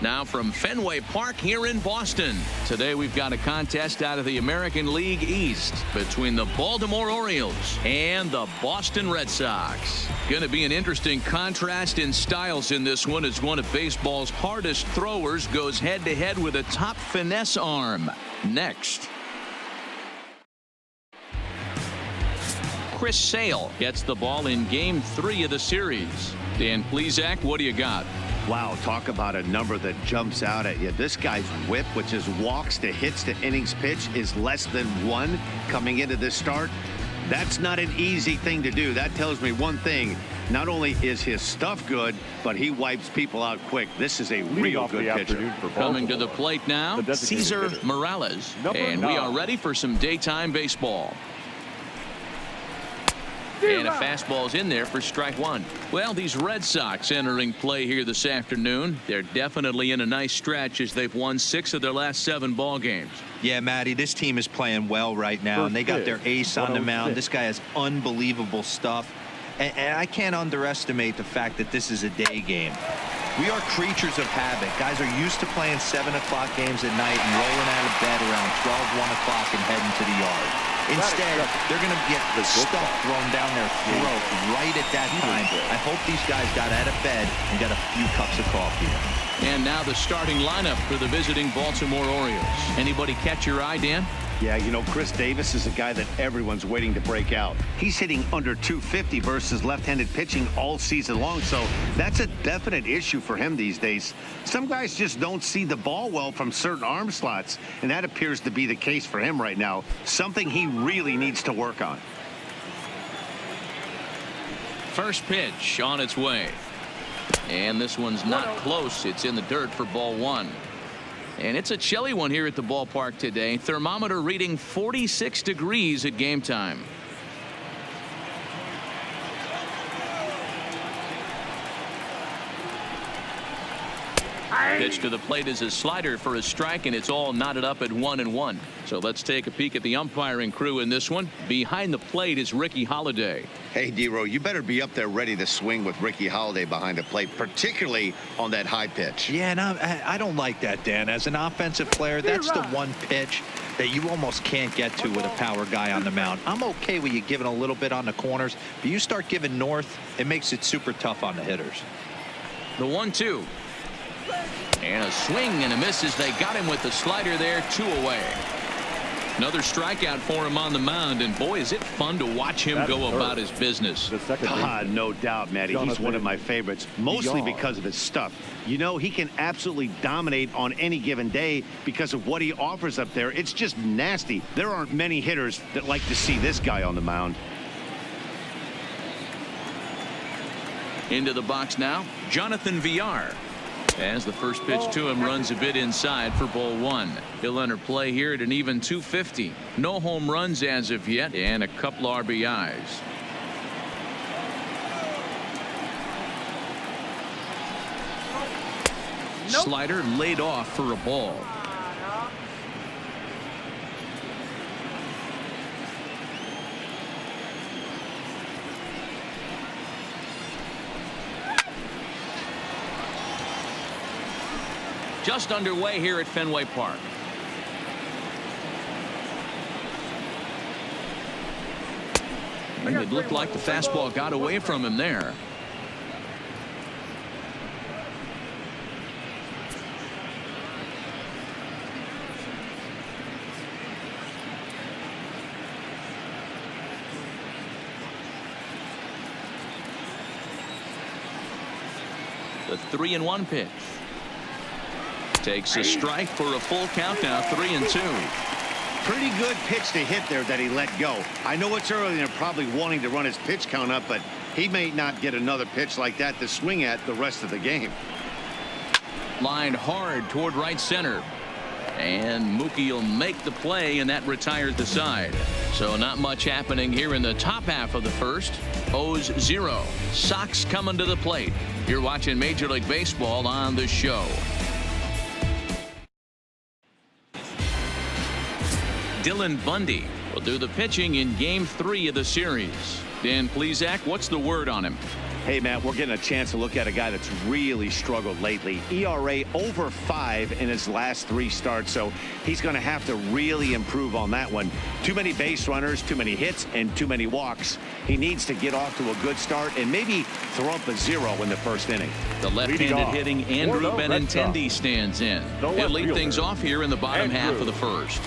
Now from Fenway Park here in Boston. Today we've got a contest out of the American League East between the Baltimore Orioles and the Boston Red Sox. Going to be an interesting contrast in styles in this one as one of baseball's hardest throwers goes head-to-head with a top finesse arm. Next. Chris Sale gets the ball in Game 3 of the series. Dan Plesac, what do you got? Wow, talk about a number that jumps out at you. This guy's whip, which is walks to hits to innings pitch, is less than 1 coming into this start. That's not an easy thing to do. That tells me one thing. Not only is his stuff good, but he wipes people out quick. This is a real good pitcher. Coming to the plate now, Cesar Morales. And we are ready for some daytime baseball. And a fastball's in there for strike 1. Well, these Red Sox entering play here this afternoon. They're definitely in a nice stretch as they've won 6 of their last 7 ball games. Yeah, Matty, this team is playing well right now, and they got their ace on the mound. This guy has unbelievable stuff, and I can't underestimate the fact that this is a day game. We are creatures of habit. Guys are used to playing 7 o'clock games at night and rolling out of bed around 12, 1 o'clock and heading to the yard. Instead, they're going to get the stuff thrown down their throat right at that time. I hope these guys got out of bed and got a few cups of coffee. And now the starting lineup for the visiting Baltimore Orioles. Anybody catch your eye, Dan? Yeah, you know, Chris Davis is a guy that everyone's waiting to break out. He's hitting under 250 versus left-handed pitching all season long, so that's a definite issue for him these days. Some guys just don't see the ball well from certain arm slots, and that appears to be the case for him right now. Something he really needs to work on. First pitch on its way. And this one's not close. It's in the dirt for ball 1. And it's a chilly one here at the ballpark today. Thermometer reading 46 degrees at game time. Pitch to the plate is a slider for a strike, and it's all knotted up at 1-1. So let's take a peek at the umpiring crew in this one. Behind the plate is Ricky Holiday. Hey, D-Row, you better be up there ready to swing with Ricky Holiday behind the plate, particularly on that high pitch. Yeah, and I don't like that, Dan. As an offensive player, that's the one pitch that you almost can't get to with a power guy on the mound. I'm okay with you giving a little bit on the corners, but you start giving north, it makes it super tough on the hitters. The 1-2. And a swing and a miss as they got him with the slider there, 2 away. Another strikeout for him on the mound, and boy, is it fun to watch him go about his business. No doubt, Matty. He's one of my favorites, mostly because of his stuff. You know, he can absolutely dominate on any given day because of what he offers up there. It's just nasty. There aren't many hitters that like to see this guy on the mound. Into the box now, Jonathan Villar. As the first pitch to him runs a bit inside for ball 1. He'll enter play here at an even 250. No home runs as of yet, and a couple RBIs. Slider laid off for a ball. Just underway here at Fenway Park. And it looked like the fastball got away from him there. The 3-1 pitch. Takes a strike for a full count now, 3-2. Pretty good pitch to hit there that he let go. I know it's early and they're probably wanting to run his pitch count up, but he may not get another pitch like that to swing at the rest of the game. Lined hard toward right center. And Mookie will make the play, and that retires the side. So not much happening here in the top half of the first. O's 0. Sox coming to the plate. You're watching Major League Baseball on the show. Dylan Bundy will do the pitching in Game 3 of the series. Dan Plesac, what's the word on him? Hey, Matt, we're getting a chance to look at a guy that's really struggled lately. ERA over 5 in his last 3 starts, so he's going to have to really improve on that one. Too many base runners, too many hits, and too many walks. He needs to get off to a good start and maybe throw up a 0 in the first inning. The left-handed hitting Andrew Benintendi stands in. He'll lead things off here in the bottom half of the first.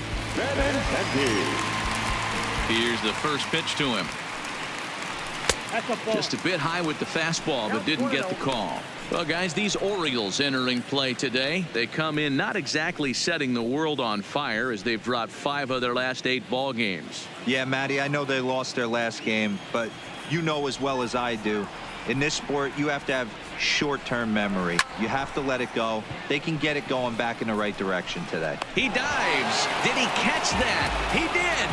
Here's the first pitch to him. Just a bit high with the fastball, but didn't get the call. Well, guys, these Orioles entering play today. They come in not exactly setting the world on fire as they've dropped 5 of their last 8 ball games. Yeah, Matty, I know they lost their last game, but you know as well as I do, in this sport, you have to have short-term memory. You have to let it go. They can get it going back in the right direction today. He dives. Did he catch that? He did.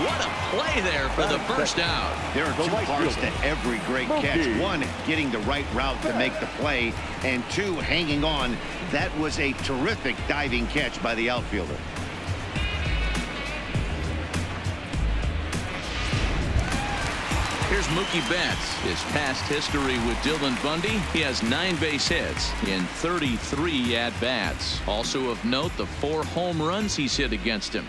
What a play there for the first out. There are 2 parts to every great catch. 1, getting the right route to make the play, and 2, hanging on. That was a terrific diving catch by the outfielder. Here's Mookie Betts. His past history with Dylan Bundy. He has 9 base hits in 33 at-bats. Also of note, the 4 home runs he's hit against him.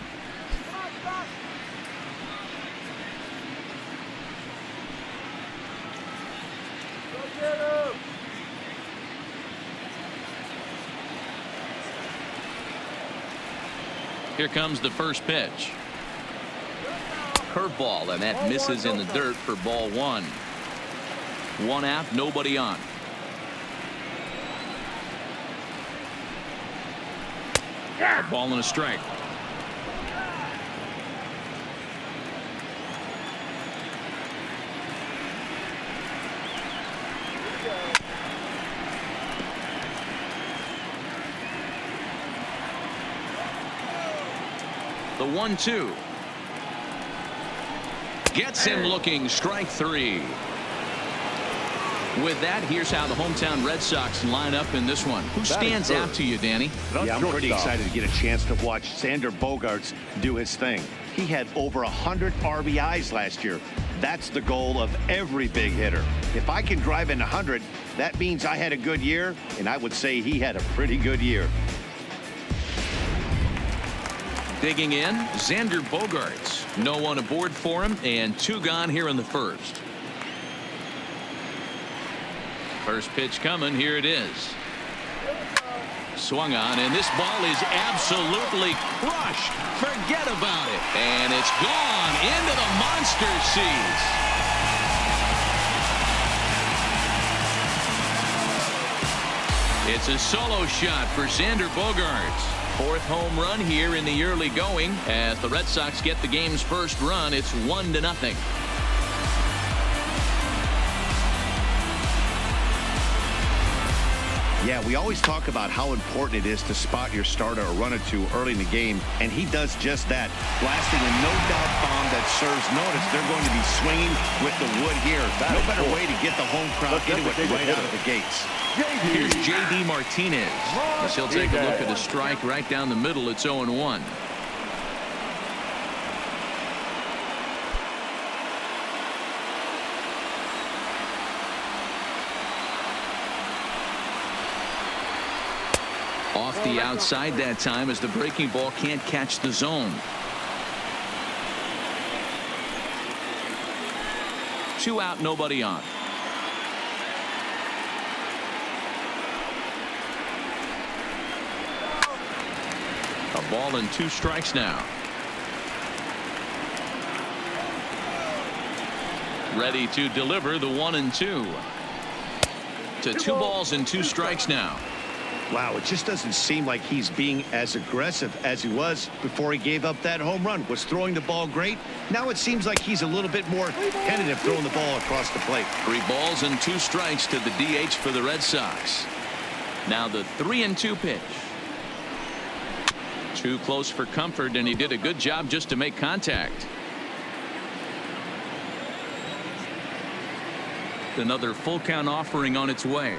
Here comes the first pitch. Curveball, and that misses in the dirt for ball 1. 1 out, nobody on. A ball and a strike. The 1-2. Gets him looking. Strike 3. With that, here's how the hometown Red Sox line up in this one. Who stands out to you, Danny? Yeah, I'm pretty excited to get a chance to watch Xander Bogaerts do his thing. He had over 100 RBIs last year. That's the goal of every big hitter. If I can drive in 100, that means I had a good year, and I would say he had a pretty good year. Digging in, Xander Bogaerts. No one aboard for him, and 2 gone here in the first. First pitch coming. Here it is. Swung on, and this ball is absolutely crushed. Forget about it. And it's gone into the monster seats. It's a solo shot for Xander Bogaerts. 4th home run here in the early going. As the Red Sox get the game's first run, it's 1-0. Yeah, we always talk about how important it is to spot your starter or run it to early in the game, and he does just that, blasting a no-doubt bomb that serves notice. They're going to be swinging with the wood here. No better way to get the home crowd into it right out of the gates. Here's J.D. Martinez. As he'll take a look at a strike right down the middle. It's 0-1. Off the outside that time as the breaking ball can't catch the zone. 2 out, nobody on. A ball and 2 strikes now. Ready to deliver the 1-2. To 2 balls and 2 strikes now. Wow, it just doesn't seem like he's being as aggressive as he was before he gave up that home run. Was throwing the ball great. Now it seems like he's a little bit more tentative throwing the ball across the plate. 3 balls and 2 strikes to the DH for the Red Sox. Now the 3-2 pitch. Too close for comfort, and he did a good job just to make contact. Another full count offering on its way.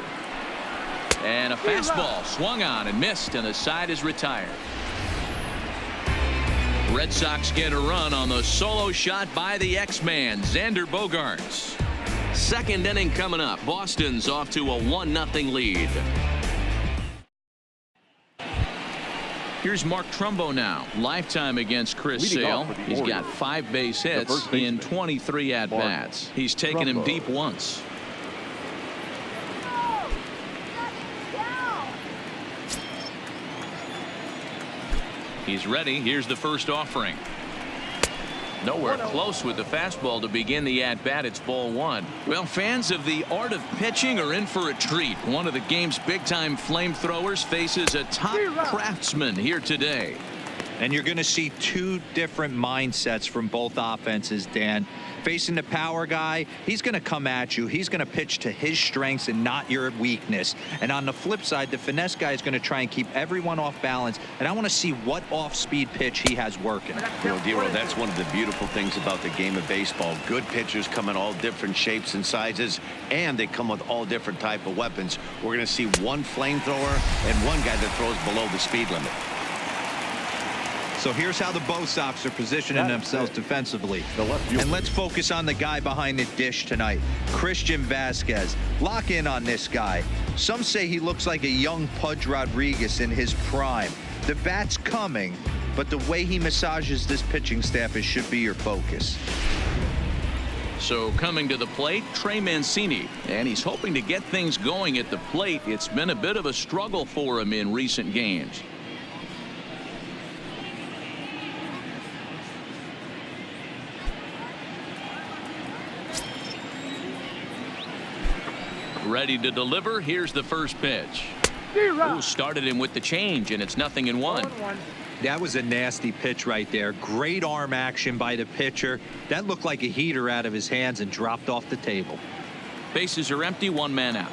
And a fastball swung on and missed, and the side is retired. Red Sox get a run on the solo shot by the X-Man, Xander Bogaerts. Second inning coming up. Boston's off to a 1-0 lead. Here's Mark Trumbo now. Lifetime against Chris Sale. He's got 5 base hits in 23 at-bats. He's taken him deep once. He's ready. Here's the first offering. Nowhere close with the fastball to begin the at-bat. It's ball 1. Well, fans of the art of pitching are in for a treat. One of the game's big-time flamethrowers faces a top craftsman here today. And you're going to see 2 different mindsets from both offenses, Dan. Facing the power guy, he's going to come at you. He's going to pitch to his strengths and not your weakness. And on the flip side, the finesse guy is going to try and keep everyone off balance. And I want to see what off-speed pitch he has working. Well, Dero, that's one of the beautiful things about the game of baseball. Good pitchers come in all different shapes and sizes, and they come with all different type of weapons. We're going to see one flamethrower and one guy that throws below the speed limit. So here's how the Bo Sox are positioning themselves defensively. And let's focus on the guy behind the dish tonight, Christian Vasquez. Lock in on this guy. Some say he looks like a young Pudge Rodriguez in his prime. The bat's coming, but the way he massages this pitching staff should be your focus. So coming to the plate, Trey Mancini, and he's hoping to get things going at the plate. It's been a bit of a struggle for him in recent games. Ready to deliver. Here's the first pitch. Ooh, started him with the change, and it's 0-1. That was a nasty pitch right there. Great arm action by the pitcher. That looked like a heater out of his hands and dropped off the table. Bases are empty, 1 man out.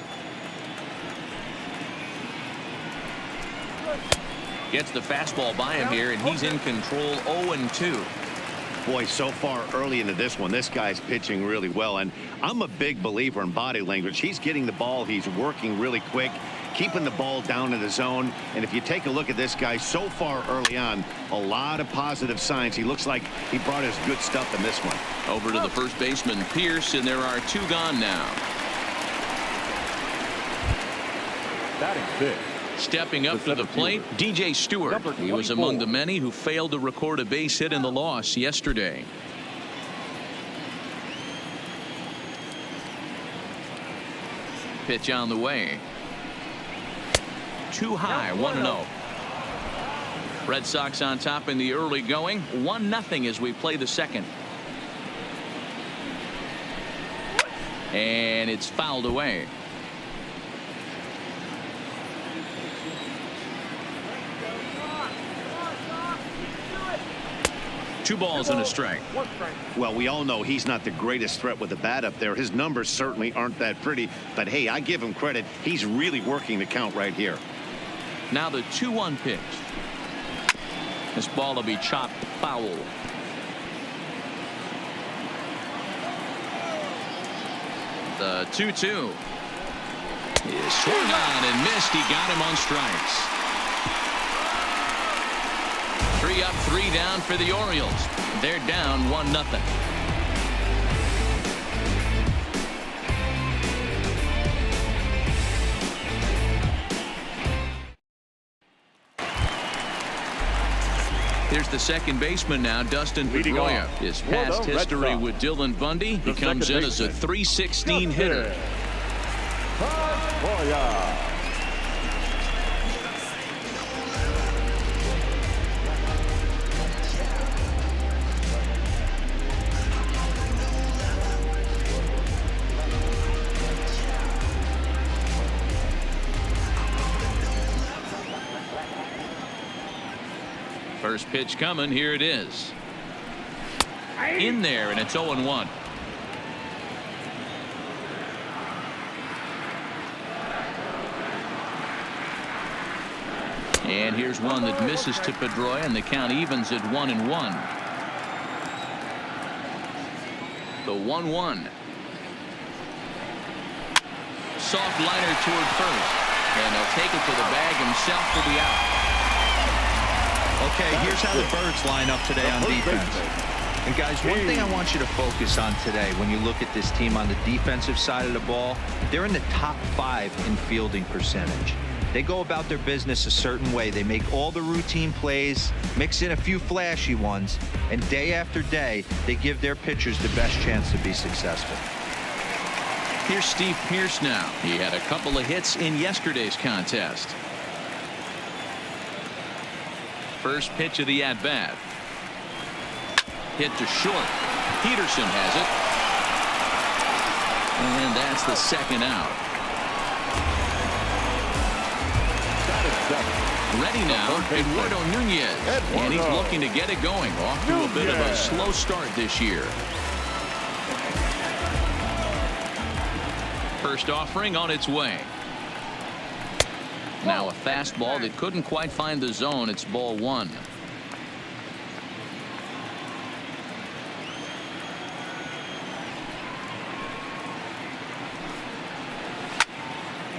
Gets the fastball by him here, and he's in control. 0-2. Boy, so far early into this one, this guy's pitching really well, and I'm a big believer in body language. He's getting the ball, he's working really quick, keeping the ball down in the zone. And if you take a look at this guy so far early on, a lot of positive signs. He looks like he brought his good stuff in this one. Over to the first baseman, Pierce, and there are 2 gone now. Batting 5th. Stepping up to the plate, DJ Stewart. He was among the many who failed to record a base hit in the loss yesterday. Pitch on the way. Too high, 1-0. Red Sox on top in the early going. 1-0 as we play the second. And it's fouled away. Two balls and a strike. Well, we all know he's not the greatest threat with the bat up there. His numbers certainly aren't that pretty, but hey, I give him credit. He's really working the count right here. Now the 2-1 pitch. This ball will be chopped foul. The 2-2 is swung on and missed. He got him on strikes. 3 up, 3 down for the Orioles. They're down 1-0. Here's the second baseman now, Dustin Pedroia. His past history with Dylan Bundy. He comes in as a .316 hitter. First pitch coming. Here it is. In there, and it's 0-1. And here's one that misses to Pedroia, and the count evens at 1-1. The 1-1. Soft liner toward first, and he'll take it to the bag himself for the out. Okay, here's how the Birds line up today on defense. And guys, one thing I want you to focus on today when you look at this team on the defensive side of the ball, they're in the top 5 in fielding percentage. They go about their business a certain way. They make all the routine plays, mix in a few flashy ones, and day after day, they give their pitchers the best chance to be successful. Here's Steve Pearce now. He had a couple of hits in yesterday's contest. First pitch of the at-bat. Hit to short. Peterson has it. And that's the second out. Ready now, Eduardo Nunez. And he's looking to get it going. Off to a bit of a slow start this year. First offering on its way. Now a fastball that couldn't quite find the zone. It's ball 1.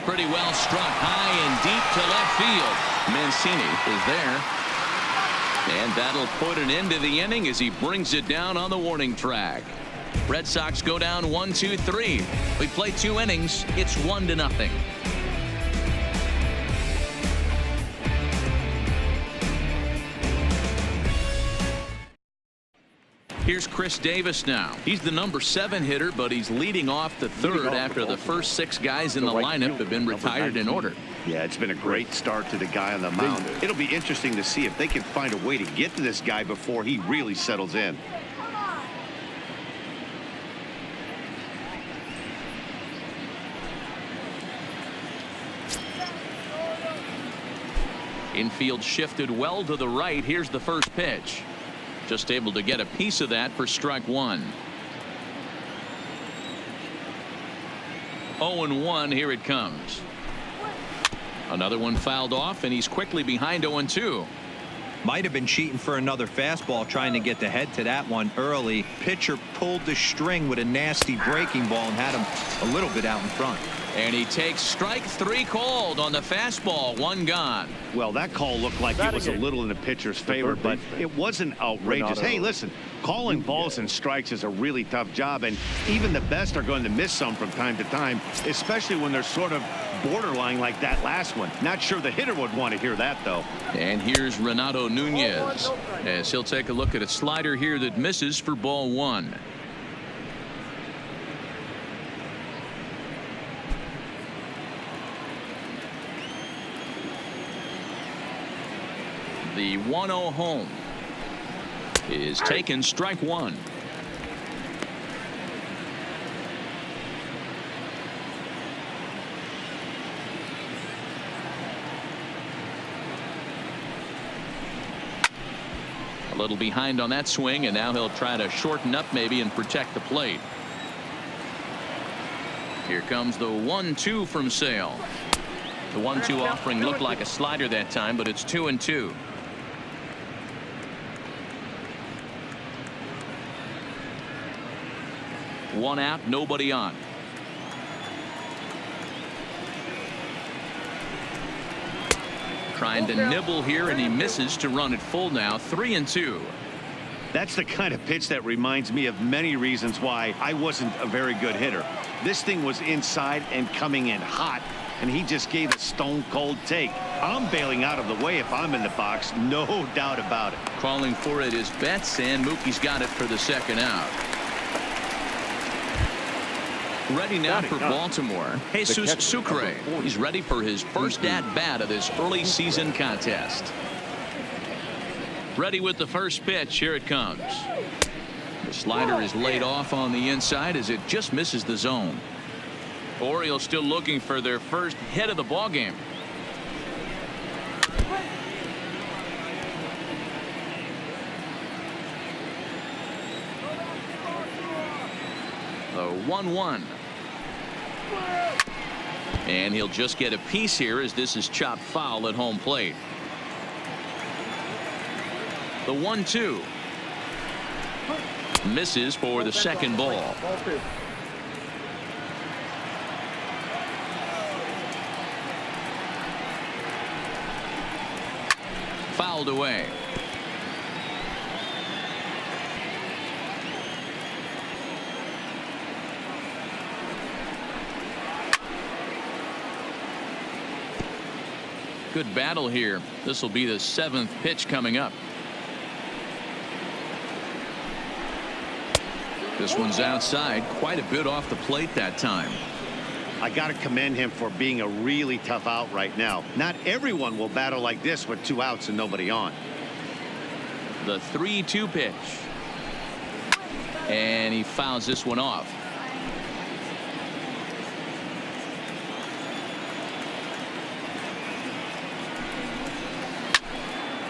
Pretty well struck high and deep to left field. Mancini is there. And that'll put an end to the inning as he brings it down on the warning track. Red Sox go down 1-2-3. We play 2 innings. It's 1-0. Here's Chris Davis now. He's the number 7 hitter, but he's leading off the 3rd after the first 6 guys in the lineup have been retired in order. Yeah, it's been a great start to the guy on the mound. It'll be interesting to see if they can find a way to get to this guy before he really settles in. Infield shifted well to the right. Here's the first pitch. Just able to get a piece of that for strike 1. 0-1. Here it comes. Another one fouled off, and he's quickly behind 0-2. Might have been cheating for another fastball, trying to get the head to that one early. Pitcher pulled the string with a nasty breaking ball and had him a little bit out in front. And he takes strike 3 called on the fastball. 1 gone. Well, that call looked like it was a little in the pitcher's favor, but it wasn't outrageous. Hey, listen, calling balls and strikes is a really tough job, and even the best are going to miss some from time to time, especially when they're sort of borderline like that last one. Not sure the hitter would want to hear that, though. And here's Renato Nunez as he'll take a look at a slider here that misses for ball 1. The 1-0 home is taken. Strike 1. A little behind on that swing, and now he'll try to shorten up maybe and protect the plate. Here comes the 1-2 from Sale. The 1-2 offering looked like a slider that time, but it's 2-2. One out, nobody on. Trying to nibble here, and he misses to run it full now. 3-2. That's the kind of pitch that reminds me of many reasons why I wasn't a very good hitter. This thing was inside and coming in hot, and he just gave a stone-cold take. I'm bailing out of the way if I'm in the box, no doubt about it. Calling for it is Betts, and Mookie's got it for the second out. Ready now for Baltimore, Jesus Sucre. He's ready for his first at-bat of this early season contest. Ready with the first pitch. Here it comes. The slider is laid off on the inside as it just misses the zone. Orioles still looking for their first hit of the ball game. The 1-1. And he'll just get a piece here as this is chopped foul at home plate. The 1-2. Misses for the second ball. Fouled away. Good battle here. This will be the 7th pitch coming up. This one's outside, quite a bit off the plate that time. I got to commend him for being a really tough out right now. Not everyone will battle like this with 2 outs and nobody on. The 3-2 pitch. And he fouls this one off.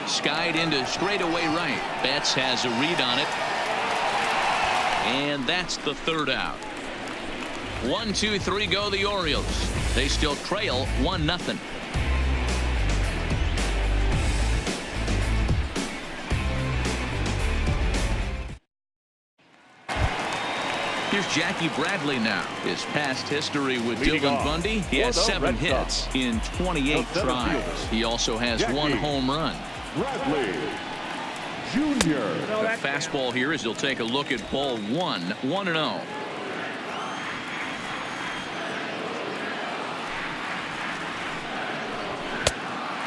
Skied into straightaway right. Betts has a read on it. And that's the 3rd out. 1, 2, 3 go the Orioles. They still trail 1-0. Here's Jackie Bradley now. His past history with Dylan Bundy. He has 7 hits in 28 tries. He also has 1 home run. Bradley Jr. The fastball here as he'll take a look at ball 1, 1-0.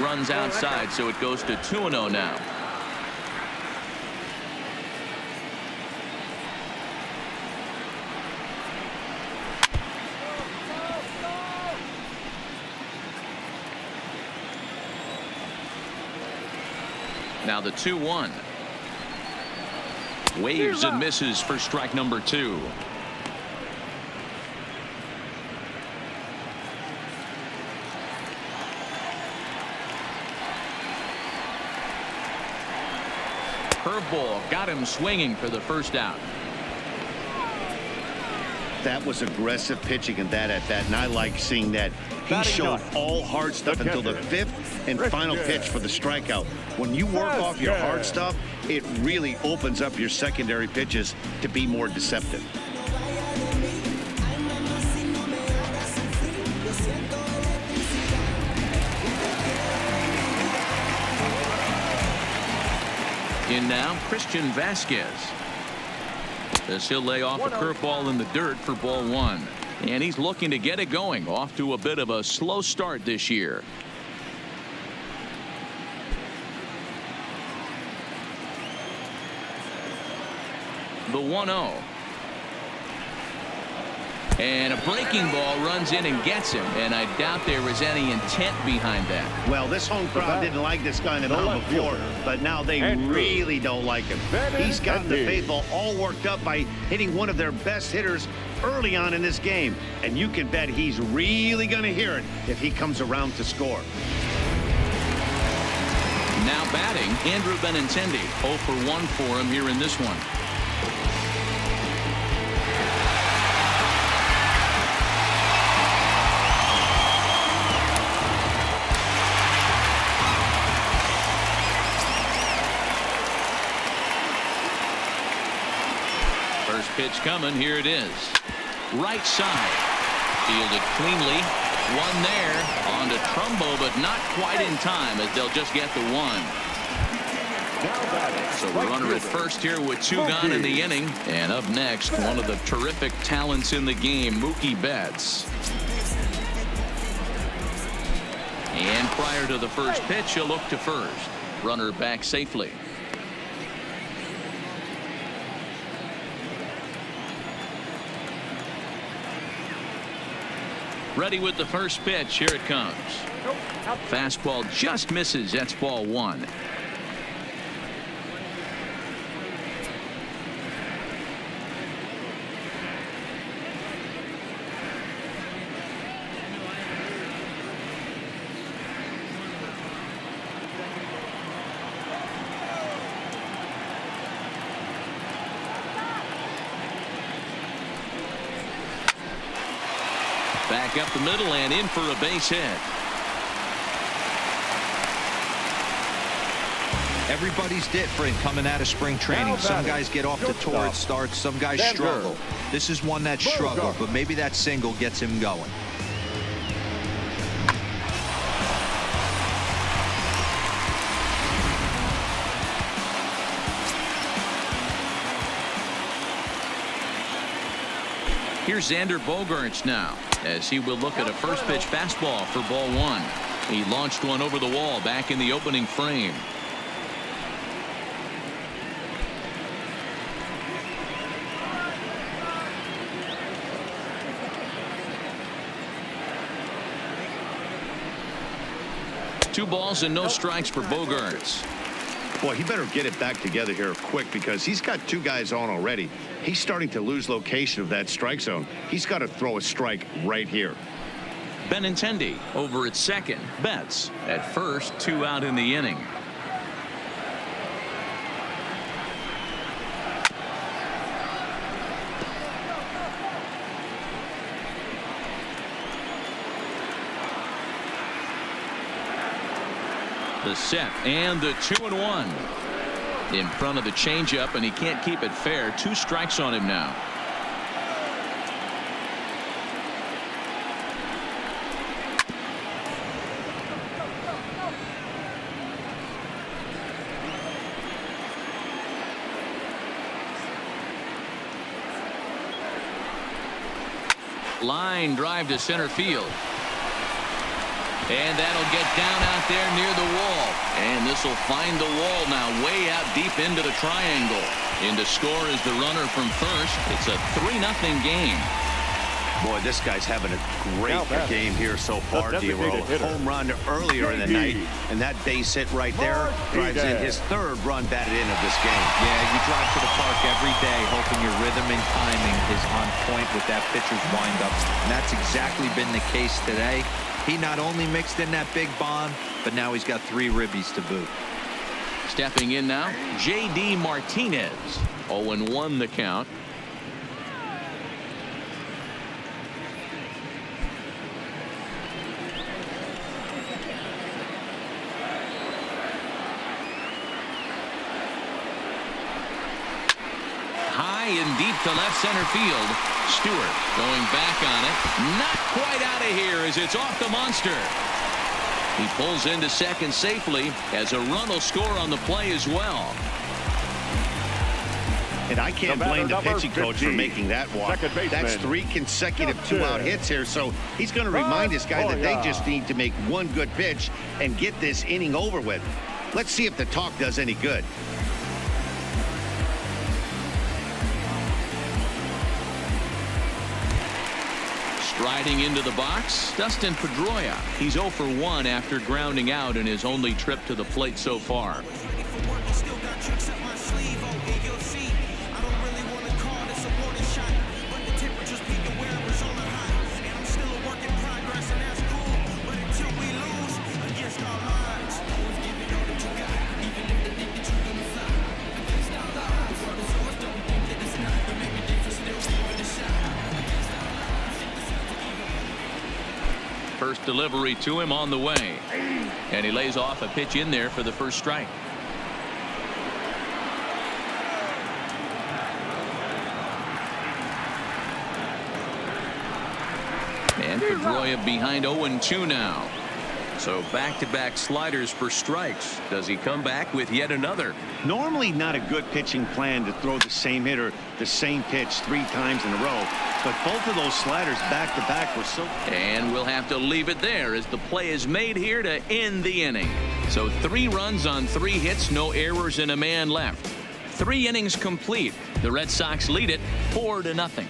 Runs outside, so it goes to 2-0 now. Now the 2-1. Waves and misses for strike number 2. Curveball got him swinging for the 1st out. That was aggressive pitching in that at bat, and I like seeing that. He showed all hard stuff until the 5th and final pitch for the strikeout. When you work off your hard stuff, it really opens up your secondary pitches to be more deceptive. In now, Christian Vasquez. As he'll lay off a curveball in the dirt for ball 1. And he's looking to get it going. Off to a bit of a slow start this year. The 1-0. And a breaking ball runs in and gets him. And I doubt there was any intent behind that. Well, this home crowd didn't like this guy in the mound before, but now they really don't like him. He's gotten the faithful all worked up by hitting one of their best hitters early on in this game. And you can bet he's really going to hear it if he comes around to score. Now batting, Andrew Benintendi. 0 for 1 for him here in this one. Pitch coming. Here it is. Right side. Fielded cleanly. One there. On to Trumbo, but not quite in time as they'll just get the 1. So the runner at first here with 2 gone in the inning. And up next, one of the terrific talents in the game, Mookie Betts. And prior to the first pitch, he'll look to first. Runner back safely. Ready with the first pitch. Here it comes. Fastball just misses. That's ball 1. Back up the middle and in for a base hit. Everybody's different coming out of spring training. Some guys get off to torrid starts. Some guys struggle. This is one that struggled, but maybe that single gets him going. Here's Xander Bogaerts now as he will look at a first pitch fastball for ball 1. He launched one over the wall back in the opening frame. Two balls and no strikes for Bogaerts. Boy, he better get it back together here quick because he's got two guys on already. He's starting to lose location of that strike zone. He's got to throw a strike right here. Benintendi over at second. Betts at first. 2 out in the inning. The set and the 2-1 in front of the changeup, and he can't keep it fair. 2 strikes on him now. Line drive to center field. And that'll get down out there near the wall. And this will find the wall now way out deep into the triangle. In to score is the runner from first. It's a 3-0 game. Boy, this guy's having a great game here so far, D-Roll. Home run earlier in the night, and that base hit right there drives in his 3rd run batted in of this game. Yeah, you drive to the park every day hoping your rhythm and timing is on point with that pitcher's windup, and that's exactly been the case today. He not only mixed in that big bomb, but now he's got 3 ribbies to boot. Stepping in now, J.D. Martinez. 0-1 the count. High and deep to left center field. Stewart going back on it. Not quite out of here as it's off the monster. He pulls into second safely as a run will score on the play as well. And I can't blame the pitching coach for making that walk. That's 3 consecutive 2-out hits here, so he's going to remind this guy that they just need to make one good pitch and get this inning over with. Let's see if the talk does any good. Striding into the box, Dustin Pedroia. He's 0 for 1 after grounding out in his only trip to the plate so far. First delivery to him on the way, and he lays off a pitch in there for the first strike. And Pedroia behind 0-2 now. So back-to-back sliders for strikes. Does he come back with yet another? Normally not a good pitching plan to throw the same hitter the same pitch 3 times in a row, but both of those sliders back-to-back were so. And we'll have to leave it there as the play is made here to end the inning. So 3 runs on 3 hits, no errors, and a man left. 3 innings complete. The Red Sox lead it 4-0.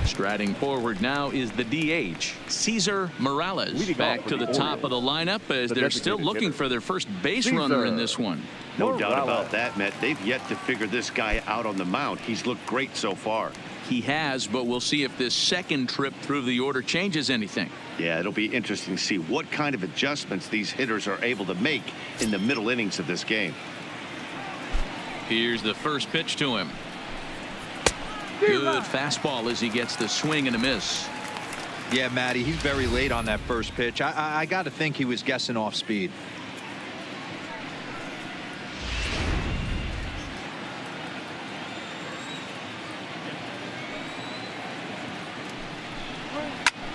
Striding forward now is the DH, Cesar Morales. Back to the top of the lineup as they're still looking for their first base runner in this one. No doubt about that, Matt. They've yet to figure this guy out on the mound. He's looked great so far. He has, but we'll see if this second trip through the order changes anything. Yeah, it'll be interesting to see what kind of adjustments these hitters are able to make in the middle innings of this game. Here's the first pitch to him. Good fastball as he gets the swing and a miss. Yeah, Matty, he's very late on that first pitch. I got to think he was guessing off speed.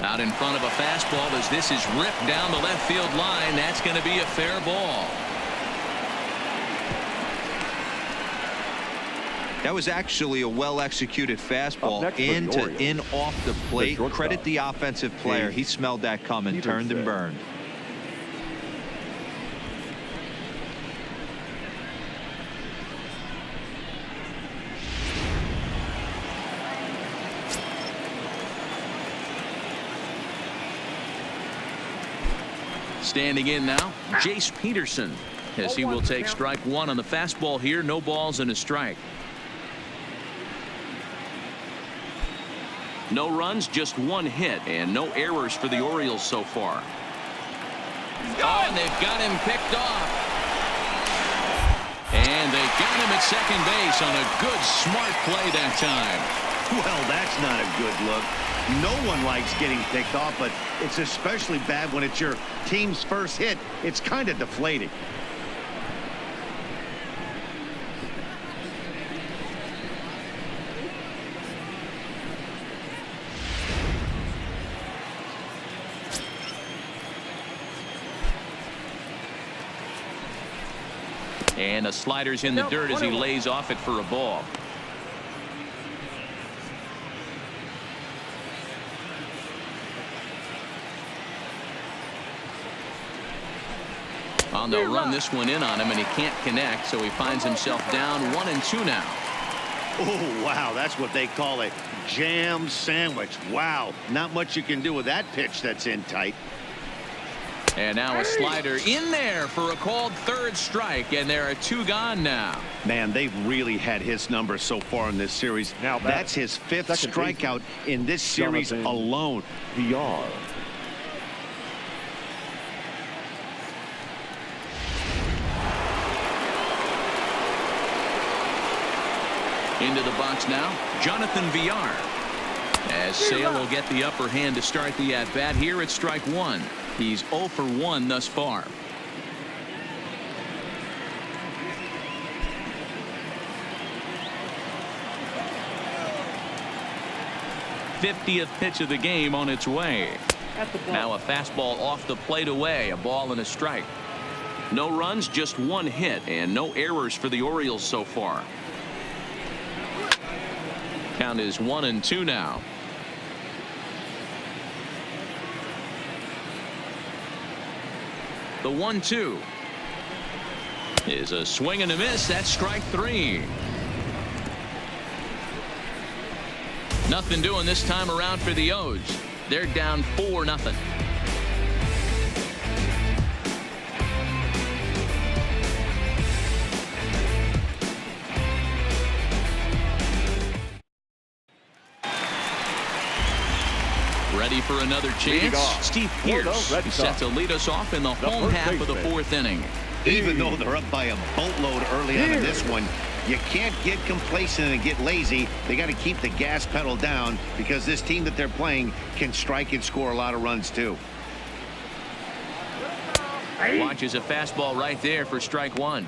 Out in front of a fastball as this is ripped down the left field line. That's going to be a fair ball. That was actually a well-executed fastball in off the plate. Credit the offensive player. He smelled that coming, turned and burned. Standing in now, Jace Peterson, as he will take strike one on the fastball here. No balls and a strike. No runs, just one hit, and no errors for the Orioles so far. Oh, and they've got him picked off. And they got him at second base on a good, smart play that time. Well, that's not a good look. No one likes getting picked off, but it's especially bad when it's your team's first hit. It's kind of deflating. And the slider's in the dirt as he lays off it for a ball. On the run, this one in on him, and he can't connect, so he finds himself down 1-2 now. Oh, wow, that's what they call a jam sandwich. Wow, not much you can do with that pitch that's in tight. And now a slider in there for a called third strike, and there are two gone now. Man, they've really had his number so far in this series. Now that's his fifth strikeout in this series alone. BR. Into the box now, Jonathan Villar. As Sale will get the upper hand to start the at-bat here at strike one. He's 0 for 1 thus far. '50th pitch of the game on its way. Now a fastball off the plate away, a ball and a strike. No runs, just one hit, and no errors for the Orioles so far. Count is 1-2 now. The 1-2 is a swing and a miss. That's strike three. Nothing doing this time around for the O's. They're down 4-0. Ready for another chance? Steve Pierce is set to lead us off in the home half of the fourth inning. Even though they're up by a boatload early on in this one, you can't get complacent and get lazy. They got to keep the gas pedal down because this team that they're playing can strike and score a lot of runs too. Watches a fastball right there for strike one.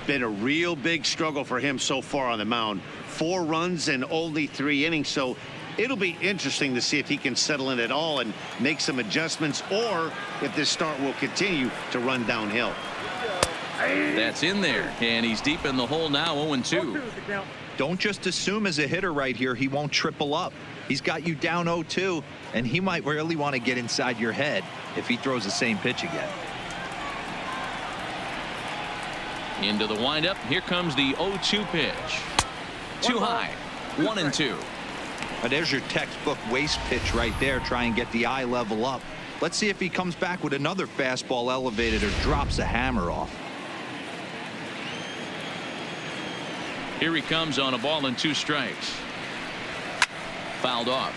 Been a real big struggle for him so far on the mound. 4 runs in only 3 innings, so it'll be interesting to see if he can settle in at all and make some adjustments, or if this start will continue to run downhill. That's in there, and he's deep in the hole now. 0-2. Don't just assume as a hitter right here he won't triple up. He's got you down 0-2, and he might really want to get inside your head if he throws the same pitch again. Into the windup. Here comes the 0-2 pitch. Too high. 1-2. But there's your textbook waste pitch right there. Try and get the eye level up. Let's see if he comes back with another fastball elevated or drops a hammer off. Here he comes on a ball and 2 strikes. Fouled off.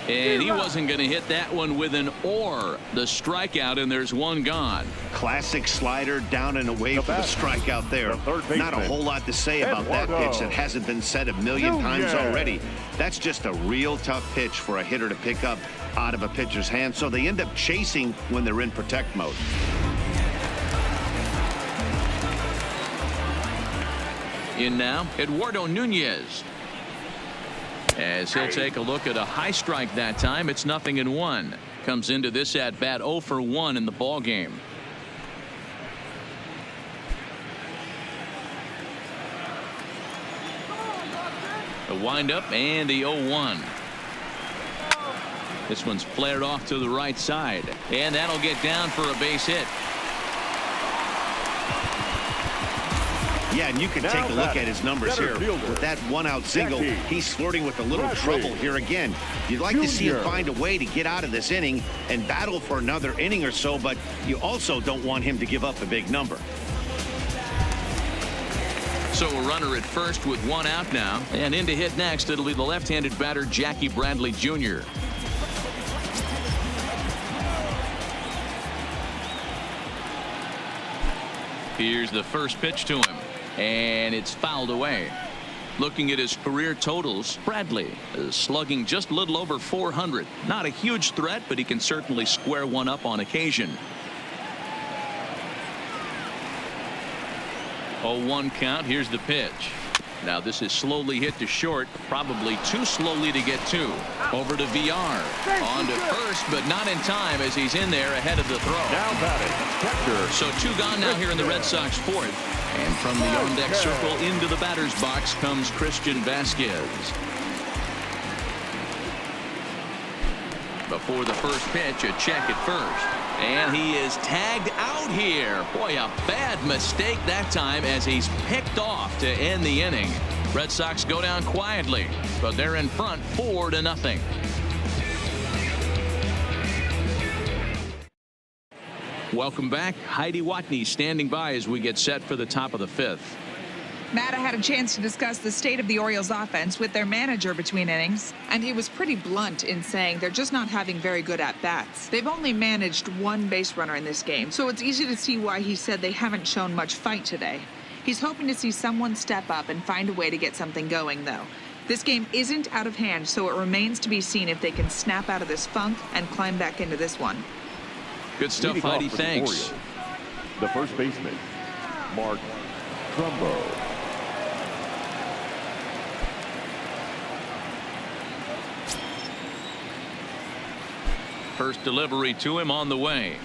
And he wasn't going to hit that one with an or. The strikeout, and there's one gone. Classic slider down and away for the strikeout there. Not a whole lot to say about that pitch that hasn't been said a million times already. That's just a real tough pitch for a hitter to pick up out of a pitcher's hand, so they end up chasing when they're in protect mode. In now, Eduardo Nunez. As he'll take a look at a high strike that time. It's 0-1. comes into this at bat 0 for 1 in the ball game. The windup and the 0-1. This one's flared off to the right side, and that'll get down for a base hit. Yeah, and you can take a look at his numbers here. With that one-out single, he's flirting with a little trouble here again. You'd like to see him find a way to get out of this inning and battle for another inning or so, but you also don't want him to give up a big number. So a runner at first with 1 out now, and in to hit next, it'll be the left-handed batter Jackie Bradley Jr. Here's the first pitch to him, and it's fouled away. Looking at his career totals, Bradley is slugging just a little over 400. Not a huge threat, but he can certainly square one up on occasion. 0-1 count. Here's the pitch. Now this is slowly hit to short, probably too slowly to get to. Over to VR. On to first, but not in time as he's in there ahead of the throw. Now batting, catcher. So 2 gone now here in the Red Sox 4th. And from the on-deck circle into the batter's box comes Christian Vasquez. Before the first pitch, a check at first. And he is tagged out here. Boy, a bad mistake that time as he's picked off to end the inning. Red Sox go down quietly, but they're in front 4-0. Welcome back. Heidi Watney standing by as we get set for the top of the 5th. Matt, I had a chance to discuss the state of the Orioles offense with their manager between innings, and he was pretty blunt in saying they're just not having very good at-bats. They've only managed 1 base runner in this game, so it's easy to see why he said they haven't shown much fight today. He's hoping to see someone step up and find a way to get something going, though. This game isn't out of hand, so it remains to be seen if they can snap out of this funk and climb back into this one. Good stuff, Heidi. Thanks. The first baseman, Mark Trumbo. First delivery to him on the way.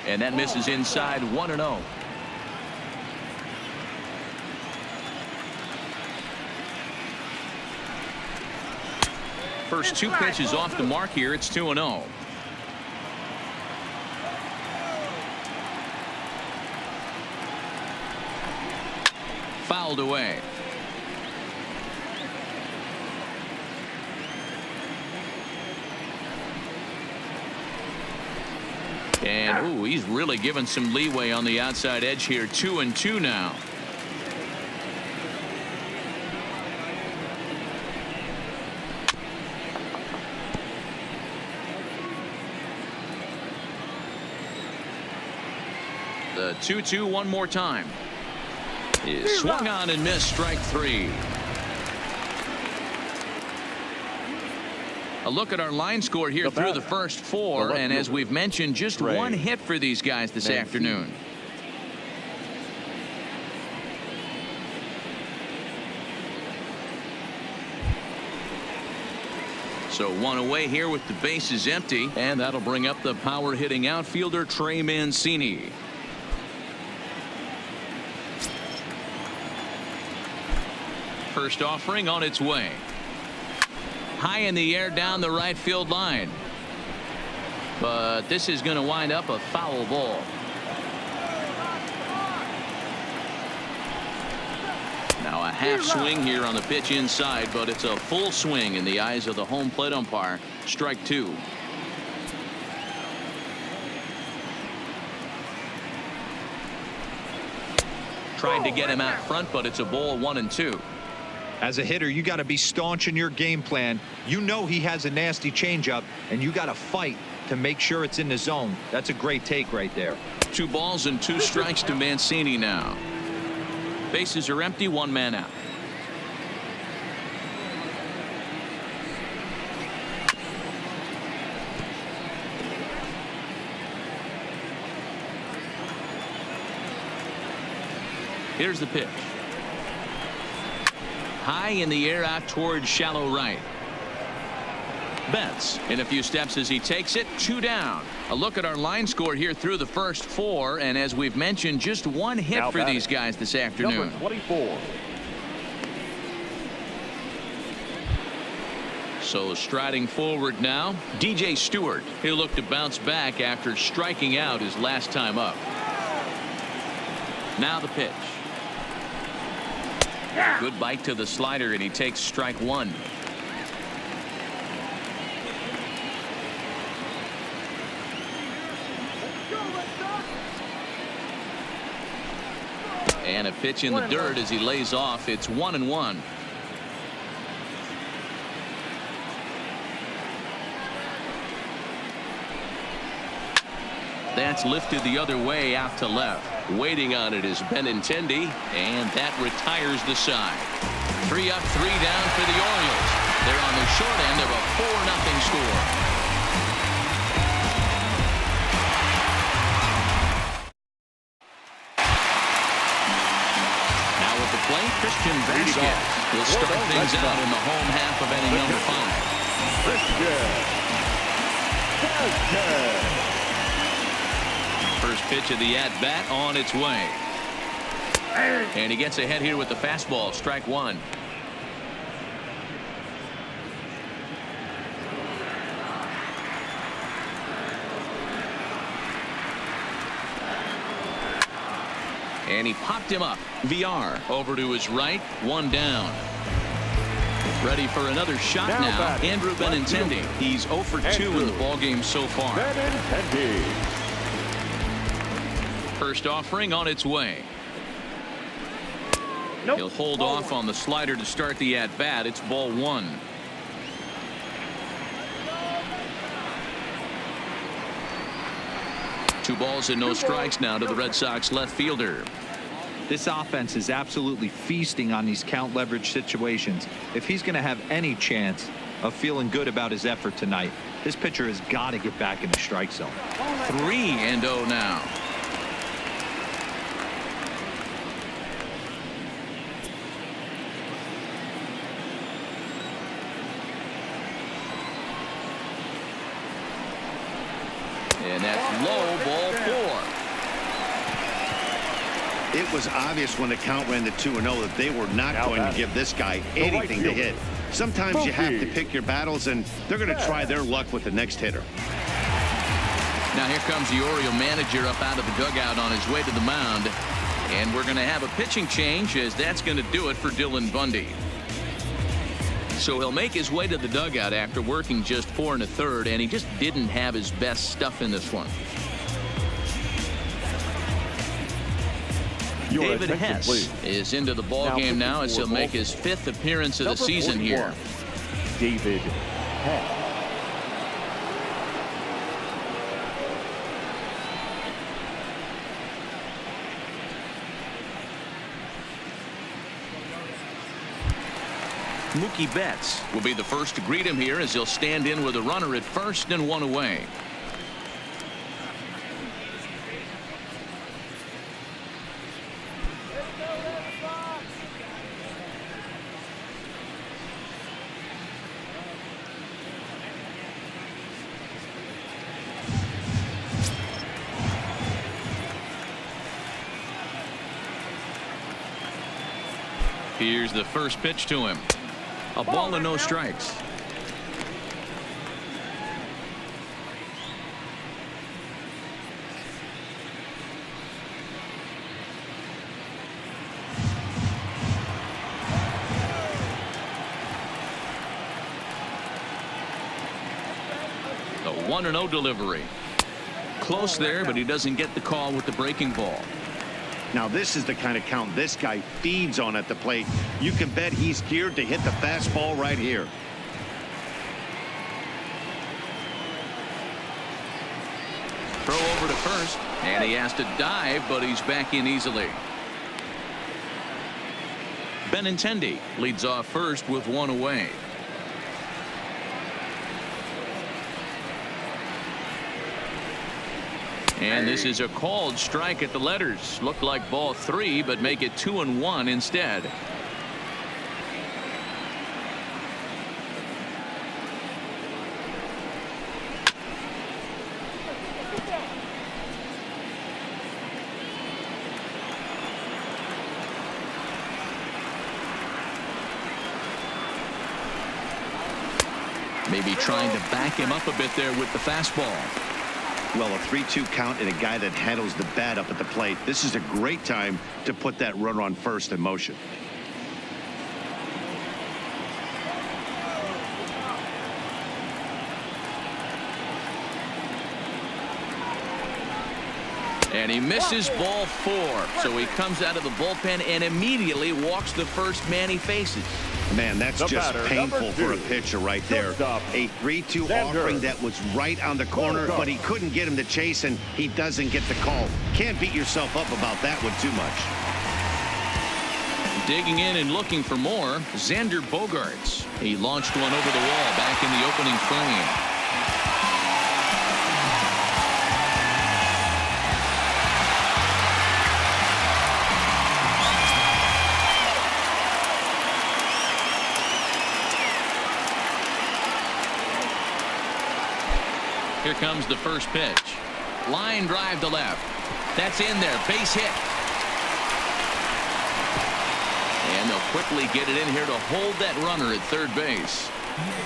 And that misses inside 1-0. First 2 pitches off the mark here. It's 2-0. Fouled away. And ooh, he's really given some leeway on the outside edge here. 2-2 now. The 2-2 one more time. Is swung on and missed. Strike 3. A look at our line score here through the first 4, and as we've mentioned, just 1 hit for these guys this afternoon. So 1 away here with the bases empty, and that'll bring up the power hitting outfielder Trey Mancini. First offering on its way. High in the air down the right field line. But this is going to wind up a foul ball. Now a half swing here on the pitch inside, but it's a full swing in the eyes of the home plate umpire. Strike 2. Tried to get him out front, but it's a ball 1-2. As a hitter, you got to be staunch in your game plan. You know he has a nasty changeup, and you got to fight to make sure it's in the zone. That's a great take right there. 2 balls and 2 strikes to Mancini now. Bases are empty, 1 man out. Here's the pitch. High in the air out towards shallow right. Betts in a few steps as he takes it. 2 down. A look at our line score here through the first 4, and as we've mentioned, just 1 hit Now for batting, these guys this afternoon. Number 24. So striding forward now, DJ Stewart. He'll look to bounce back after striking out his last time up. Now the pitch. Good bite to the slider, and he takes strike 1. And a pitch in the dirt as he lays off. It's 1-1. That's lifted the other way out to left. Waiting on it is Benintendi, and that retires the side. 3 up, 3 down for the Orioles. They're on the short end of a 4-0 score. Now with the plate, Christian Vasquez will start things out in the home half of inning number 5. Christian Vasquez. First pitch of the at-bat on its way. And he gets ahead here with the fastball. Strike 1. And he popped him up. VR over to his right. 1 down. Ready for another shot now. Andrew Benintendi. He's 0 for 2 in the ballgame so far. Benintendi. First offering on its way. He'll hold off on the slider to start the at-bat. It's ball 1. Two balls and no strikes now to the Red Sox left fielder. This offense is absolutely feasting on these count leverage situations. If he's going to have any chance of feeling good about his effort tonight, this pitcher has got to get back in the strike zone. 3-0 now. And that's low, ball 4. It was obvious when the count ran to 2-0 that they were not going to give this guy anything to hit. Sometimes you have to pick your battles, and they're going to try their luck with the next hitter. Now here comes the Oriole manager up out of the dugout on his way to the mound. And we're going to have a pitching change, as that's going to do it for Dylan Bundy. So he'll make his way to the dugout after working just 4 1/3, and he just didn't have his best stuff in this one. David Hess is into the ball game now as he'll make his 5th appearance of the season here. David Hess. Mookie Betts will be the first to greet him here as he'll stand in with a runner at first and 1 away. Here's the first pitch to him. A ball and no strikes. The 1-0 delivery. Close there, but he doesn't get the call with the breaking ball. Now this is the kind of count this guy feeds on at the plate. You can bet he's geared to hit the fastball right here. Throw over to first, and he has to dive, but he's back in easily. Benintendi leads off first with 1 away. And this is a called strike at the letters. Looked like ball 3, but make it 2-1 instead. Maybe trying to back him up a bit there with the fastball. Well, a 3-2 count and a guy that handles the bat up at the plate. This is a great time to put that runner on first in motion. And he misses ball 4. So he comes out of the bullpen and immediately walks the first man he faces. Man, that's just painful for a pitcher right there. A 3-2 offering that was right on the corner, but he couldn't get him to chase, and he doesn't get the call. Can't beat yourself up about that one too much. Digging in and looking for more, Xander Bogaerts. He launched one over the wall back in the opening frame. Here comes the first pitch. Line drive to left. That's in there. Base hit. And they'll quickly get it in here to hold that runner at third base.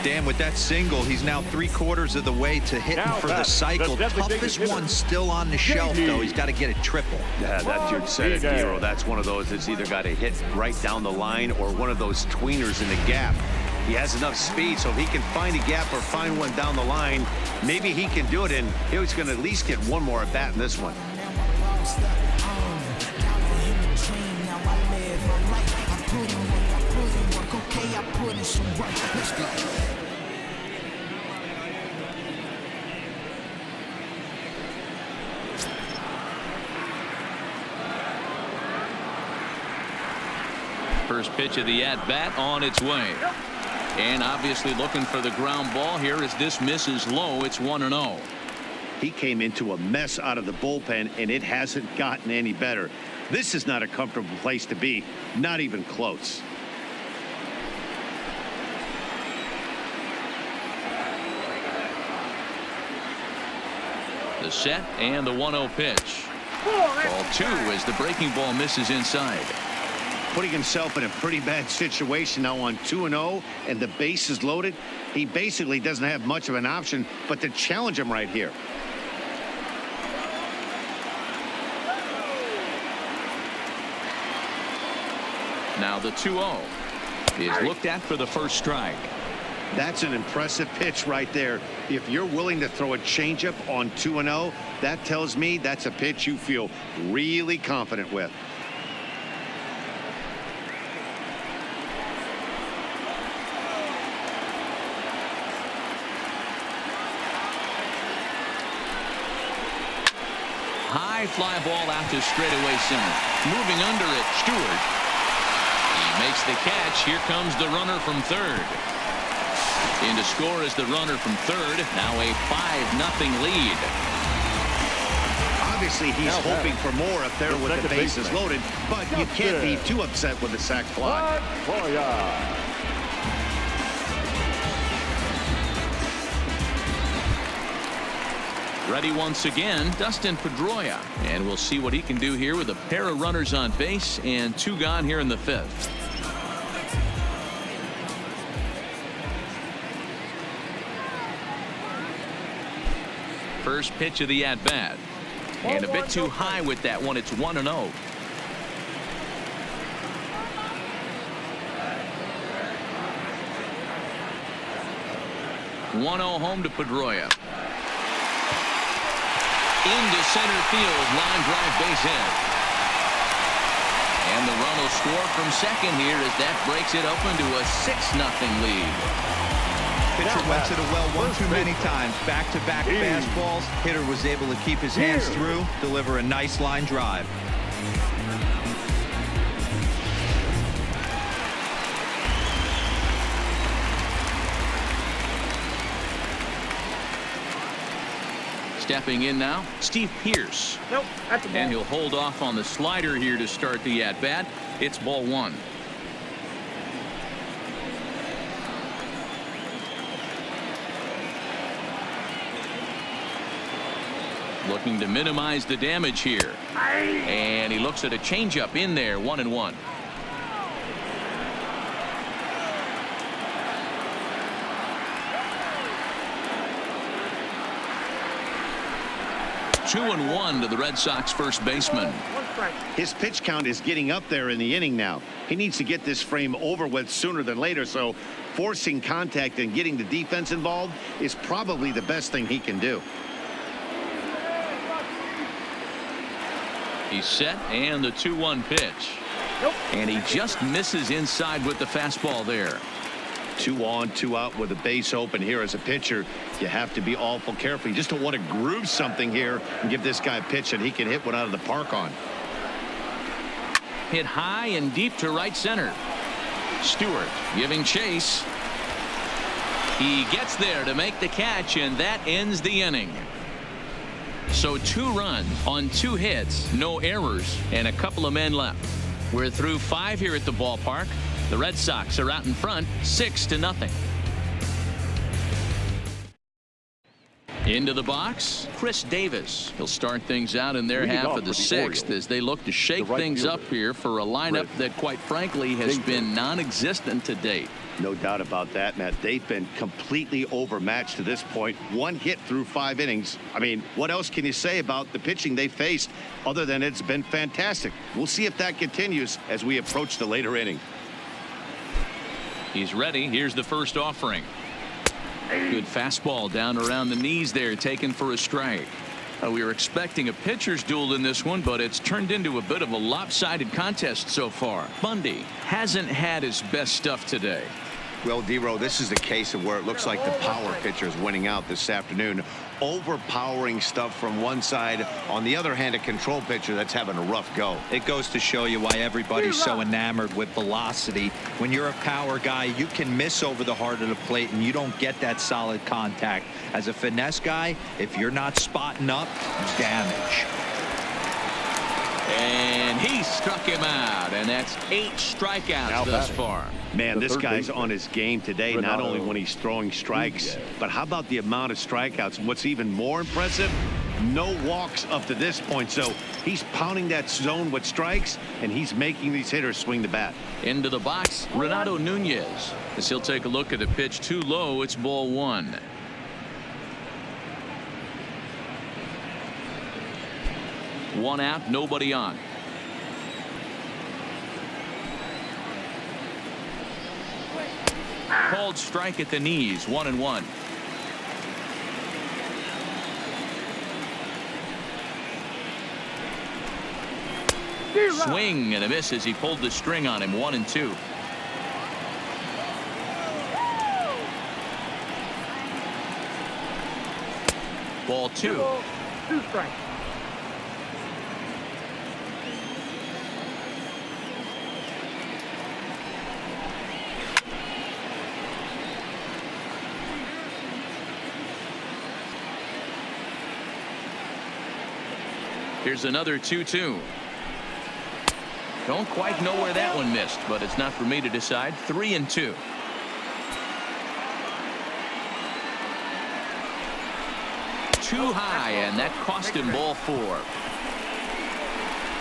Dan, with that single, he's now 3/4 of the way to hitting for the cycle. Toughest one still on the shelf, though. He's got to get it triple. Yeah, that dude said it, Hero. That's one of those that's either got to hit right down the line or one of those tweeners in the gap. He has enough speed, so if he can find a gap or find one down the line, maybe he can do it, and he's going to at least get one more at bat in this one. First pitch of the at-bat on its way. And obviously looking for the ground ball here as this misses low. It's 1-0. He came into a mess out of the bullpen, and it hasn't gotten any better. This is not a comfortable place to be, not even close. The set and the 1-0 pitch. Ball 2 as the breaking ball misses inside. Putting himself in a pretty bad situation now on 2-0, and the base is loaded. He basically doesn't have much of an option but to challenge him right here. Now the 2-0 is looked at for the first strike. That's an impressive pitch right there. If you're willing to throw a changeup on 2-0, that tells me that's a pitch you feel really confident with. High fly ball out to straightaway center. Moving under it, Stewart. He makes the catch. Here comes the runner from third. In to score is the runner from third. Now a 5-0 lead. Obviously, he's hoping for more up there with the bases loaded, but you can't be too upset with a sac fly. Ready once again, Dustin Pedroia. And we'll see what he can do here with a pair of runners on base and 2 gone here in the 5th. First pitch of the at-bat. And a bit too high with that one. It's 1-0. 1-0 home to Pedroia. Into center field, line drive, base hit. And the run will score from second here as that breaks it open to a 6-0 lead. Pitcher went to the well one too many times. Back-to-back fastballs. Hitter was able to keep his hands through, deliver a nice line drive. Stepping in now, Steve Pearce. Nope, that's a ball. And he'll hold off on the slider here to start the at-bat. It's ball 1. Looking to minimize the damage here. And he looks at a changeup in there, 1-1. 2-1 to the Red Sox first baseman. His pitch count is getting up there in the inning now. He needs to get this frame over with sooner than later, so forcing contact and getting the defense involved is probably the best thing he can do. He's set, and the 2-1 pitch. And he just misses inside with the fastball there. 2 on, 2 out with a base open here. As a pitcher, you have to be awful careful. You just don't want to groove something here and give this guy a pitch that he can hit one out of the park on. Hit high and deep to right center. Stewart giving chase. He gets there to make the catch, and that ends the inning. So 2 runs on 2 hits, no errors, and a couple of men left. We're through 5 here at the ballpark. The Red Sox are out in front 6-0. Into the box, Chris Davis. He'll start things out in their Leading half off of the for the 6th Orioles, as they look to shake the right things fielder, up here for a lineup Chris that quite frankly has Davis. been non-existent to date. No doubt about that, Matt. They've been completely overmatched to this point. 1 hit through 5 innings. I mean, what else can you say about the pitching they faced other than it's been fantastic? We'll see if that continues as we approach the later inning. He's ready. Here's the first offering. Good fastball down around the knees there, taken for a strike. We were expecting a pitcher's duel in this one, but it's turned into a bit of a lopsided contest so far. Bundy hasn't had his best stuff today. Well, D-Row, this is the case of where it looks like the power pitcher is winning out this afternoon. Overpowering stuff from one side. On the other hand, a control pitcher that's having a rough go. It goes to show you why everybody's so enamored with velocity. When you're a power guy, you can miss over the heart of the plate and you don't get that solid contact. As a finesse guy, if you're not spotting up, damage. And he struck him out, and that's 8 strikeouts Now thus batting. far. Man, The this third guy's baseman, on his game today, not only when he's throwing strikes, but how about the amount of strikeouts? And what's even more impressive, no walks up to this point. So he's pounding that zone with strikes, and he's making these hitters swing the bat. Into the box, Renato Nunez. As he'll take a look at a pitch too low, it's ball 1. One out, nobody on. Called strike at the knees, 1-1. Swing and a miss as he pulled the string on him, 1-2. Ball 2. 2 strikes. Here's another 2-2. Don't quite know where that one missed, but it's not for me to decide. 3-2. Too high, and that cost him ball 4.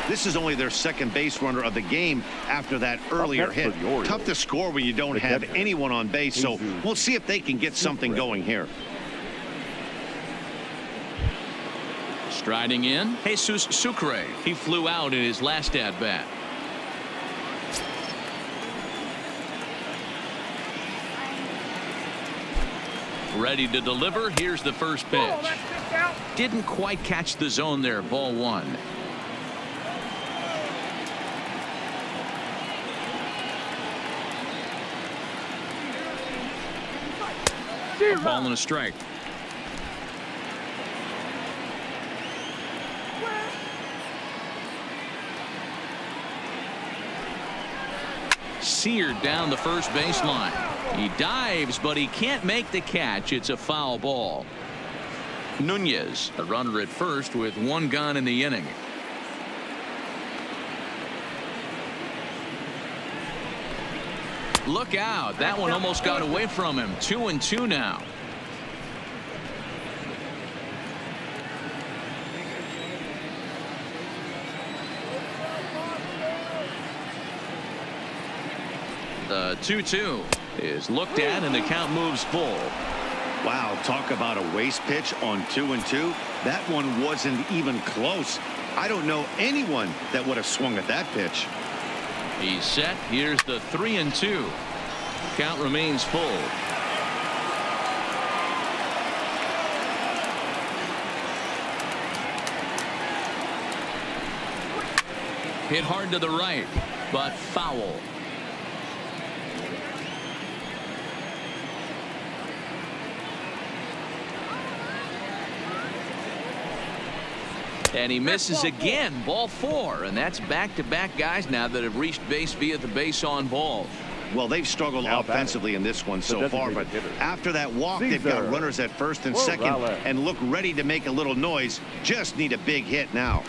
This is only their second base runner of the game after that earlier next hit. for the Orioles, Tough to score when you don't the have catcher, anyone on base, so Jesus we'll see if they can get something going here. Striding in, Jesus Sucre. He flew out in his last at-bat. Ready to deliver. Here's the first pitch. Didn't quite catch the zone there. Ball 1. A ball and a strike. Seared down the first baseline. He dives, but he can't make the catch. It's a foul ball. Nunez, a runner at first with 1 gone in the inning. Look out. That one almost got away from him. 2-2 now. The 2-2 is looked at, and the count moves full. Wow, talk about a waste pitch on 2-2. That one wasn't even close. I don't know anyone that would have swung at that pitch. He's set. Here's the 3-2. Count remains full. Hit hard to the right, but foul. And he misses again. Ball 4, and that's back-to-back guys now that have reached base via the base on balls. Well, they've struggled offensively in this one so far, but after that walk, they've got runners at first and second and look ready to make a little noise. Just need a big hit now.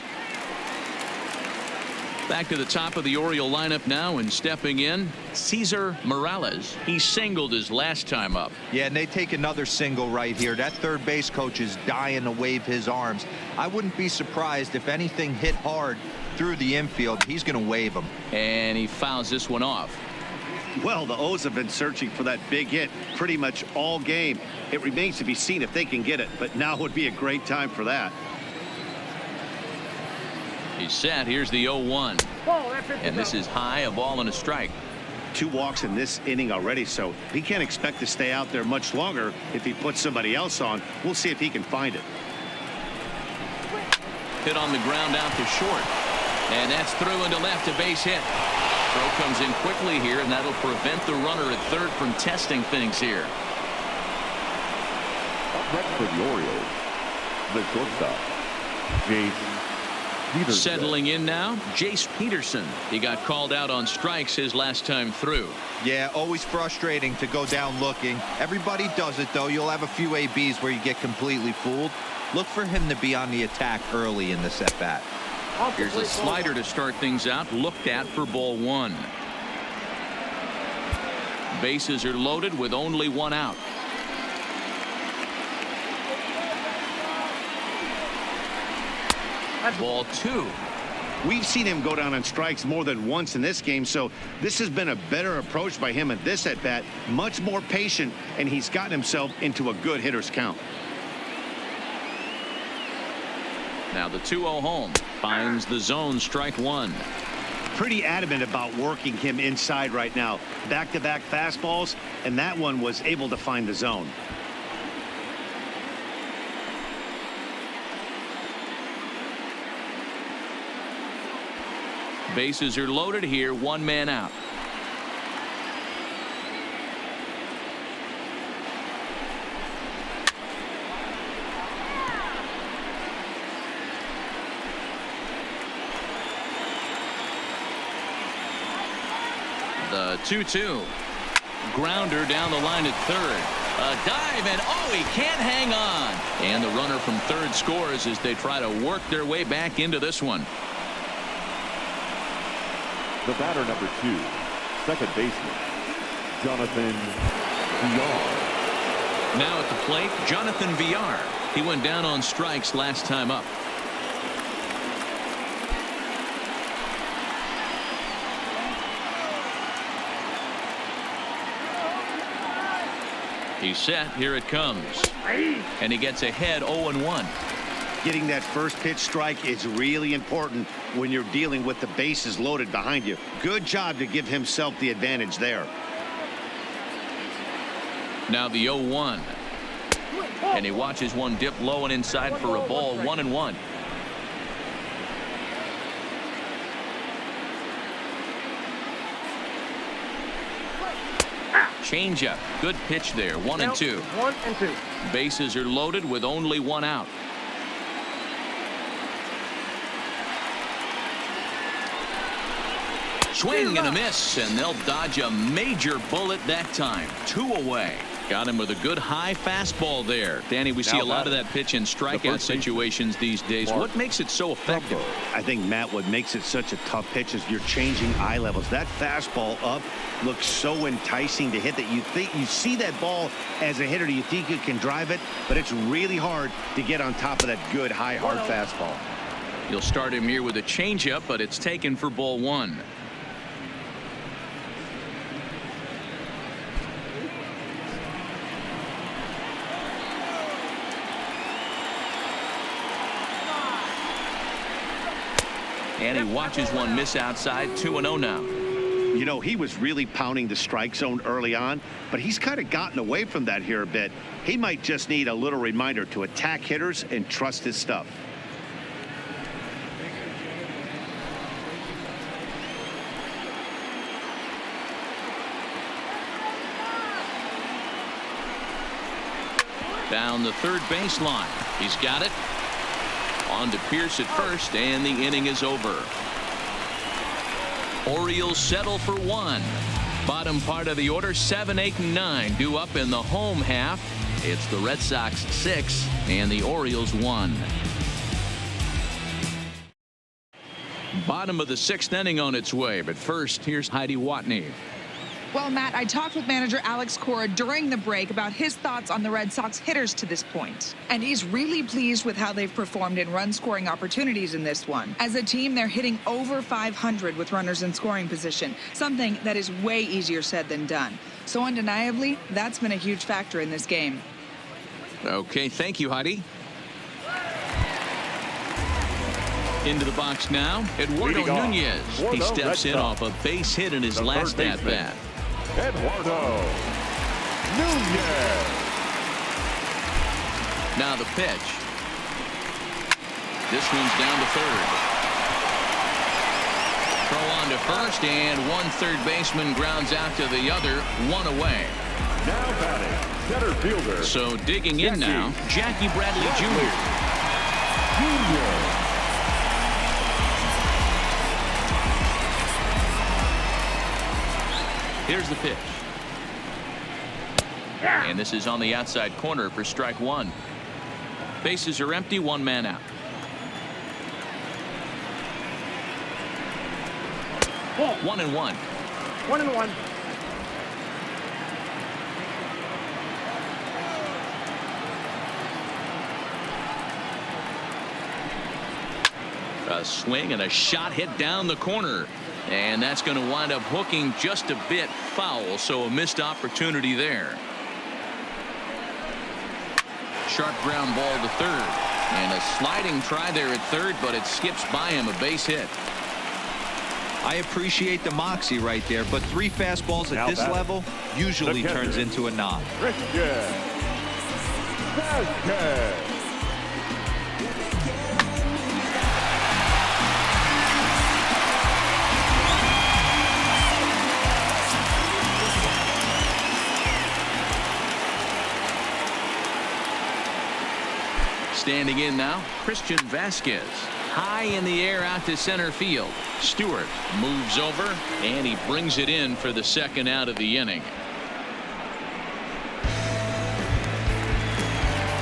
Back to the top of the Oriole lineup now, and stepping in, Cesar Morales. He singled his last time up. Yeah, and they take another single right here. That third base coach is dying to wave his arms. I wouldn't be surprised if anything hit hard through the infield. He's going to wave them. And he fouls this one off. Well, the O's have been searching for that big hit pretty much all game. It remains to be seen if they can get it, but now would be a great time for that. He's set. Here's the 0-1. And this is high, a ball and a strike. 2 walks in this inning already, so he can't expect to stay out there much longer if he puts somebody else on. We'll see if he can find it. Hit on the ground out to short. And that's through into left, a base hit. Throw comes in quickly here, and that'll prevent the runner at third from testing things here. Up next for the Orioles, the shortstop, Jason Peterson. Settling in now, Jace Peterson. He got called out on strikes his last time through. Yeah, always frustrating to go down looking. Everybody does it, though. You'll have a few ABs where you get completely fooled. Look for him to be on the attack early in this at-bat. Here's a slider to start things out, looked at for ball 1. Bases are loaded with only 1 out. Ball 2. We've seen him go down on strikes more than once in this game, so this has been a better approach by him at this at-bat. Much more patient, and he's gotten himself into a good hitter's count. Now the 2-0 home. Finds the zone, strike 1. Pretty adamant about working him inside right now. Back-to-back fastballs, and that one was able to find the zone. Bases are loaded here, 1 man out. The 2-2. Grounder down the line at third. A dive, and oh, he can't hang on. And the runner from third scores as they try to work their way back into this one. The batter number 2, second baseman, Jonathan Villar. Now at the plate, Jonathan Villar. He went down on strikes last time up. He's set. Here it comes. And he gets ahead 0-1. Getting that first pitch strike is really important when you're dealing with the bases loaded behind you. Good job to give himself the advantage there. Now the 0-1. And he watches one dip low and inside for a ball, 1-1. Changeup. Good pitch there. 1-2. 1-2. Bases are loaded with only 1 out. Swing and a miss, and they'll dodge a major bullet that time. 2 away. Got him with a good high fastball there. Danny, we see a lot of that pitch in strikeout situations these days. What makes it so effective? I think, Matt, what makes it such a tough pitch is you're changing eye levels. That fastball up looks so enticing to hit that you think you see that ball as a hitter. You think you can drive it, but it's really hard to get on top of that good high hard fastball. You'll start him here with a changeup, but it's taken for ball 1. And he watches one miss outside. 2-0 now. You know, he was really pounding the strike zone early on, but he's kind of gotten away from that here a bit. He might just need a little reminder to attack hitters and trust his stuff. Down the third baseline. He's got it. On to Pierce at first, and the inning is over. Orioles settle for one. Bottom part of the order, 7, 8, and 9 due up in the home half. It's the Red Sox 6 and the Orioles 1. Bottom of the 6th inning on its way, but first here's Heidi Watney. Well, Matt, I talked with manager Alex Cora during the break about his thoughts on the Red Sox hitters to this point. And he's really pleased with how they've performed in run-scoring opportunities in this one. As a team, they're hitting over 500 with runners in scoring position, something that is way easier said than done. So undeniably, that's been a huge factor in this game. Okay, thank you, Heidi. Into the box now, Eduardo Nunez. He steps in off a base hit in his last at-bat. Eduardo Nunez. Now the pitch. This one's down to third. Throw on to first, and one third baseman grounds out to the other, one away. Now batting, center fielder. So digging in now, Jackie Bradley Jr. Here's the pitch. And this is on the outside corner for strike one. Bases are empty, one man out. Ball. 1-1. 1-1. A swing and a shot hit down the corner. And that's going to wind up hooking just a bit foul, so a missed opportunity there. Sharp ground ball to third. And a sliding try there at third, but it skips by him, a base hit. I appreciate the moxie right there, but 3 fastballs at this level usually turns into a knock. Standing in now, Christian Vasquez. High in the air out to center field. Stewart moves over, and he brings it in for the second out of the inning.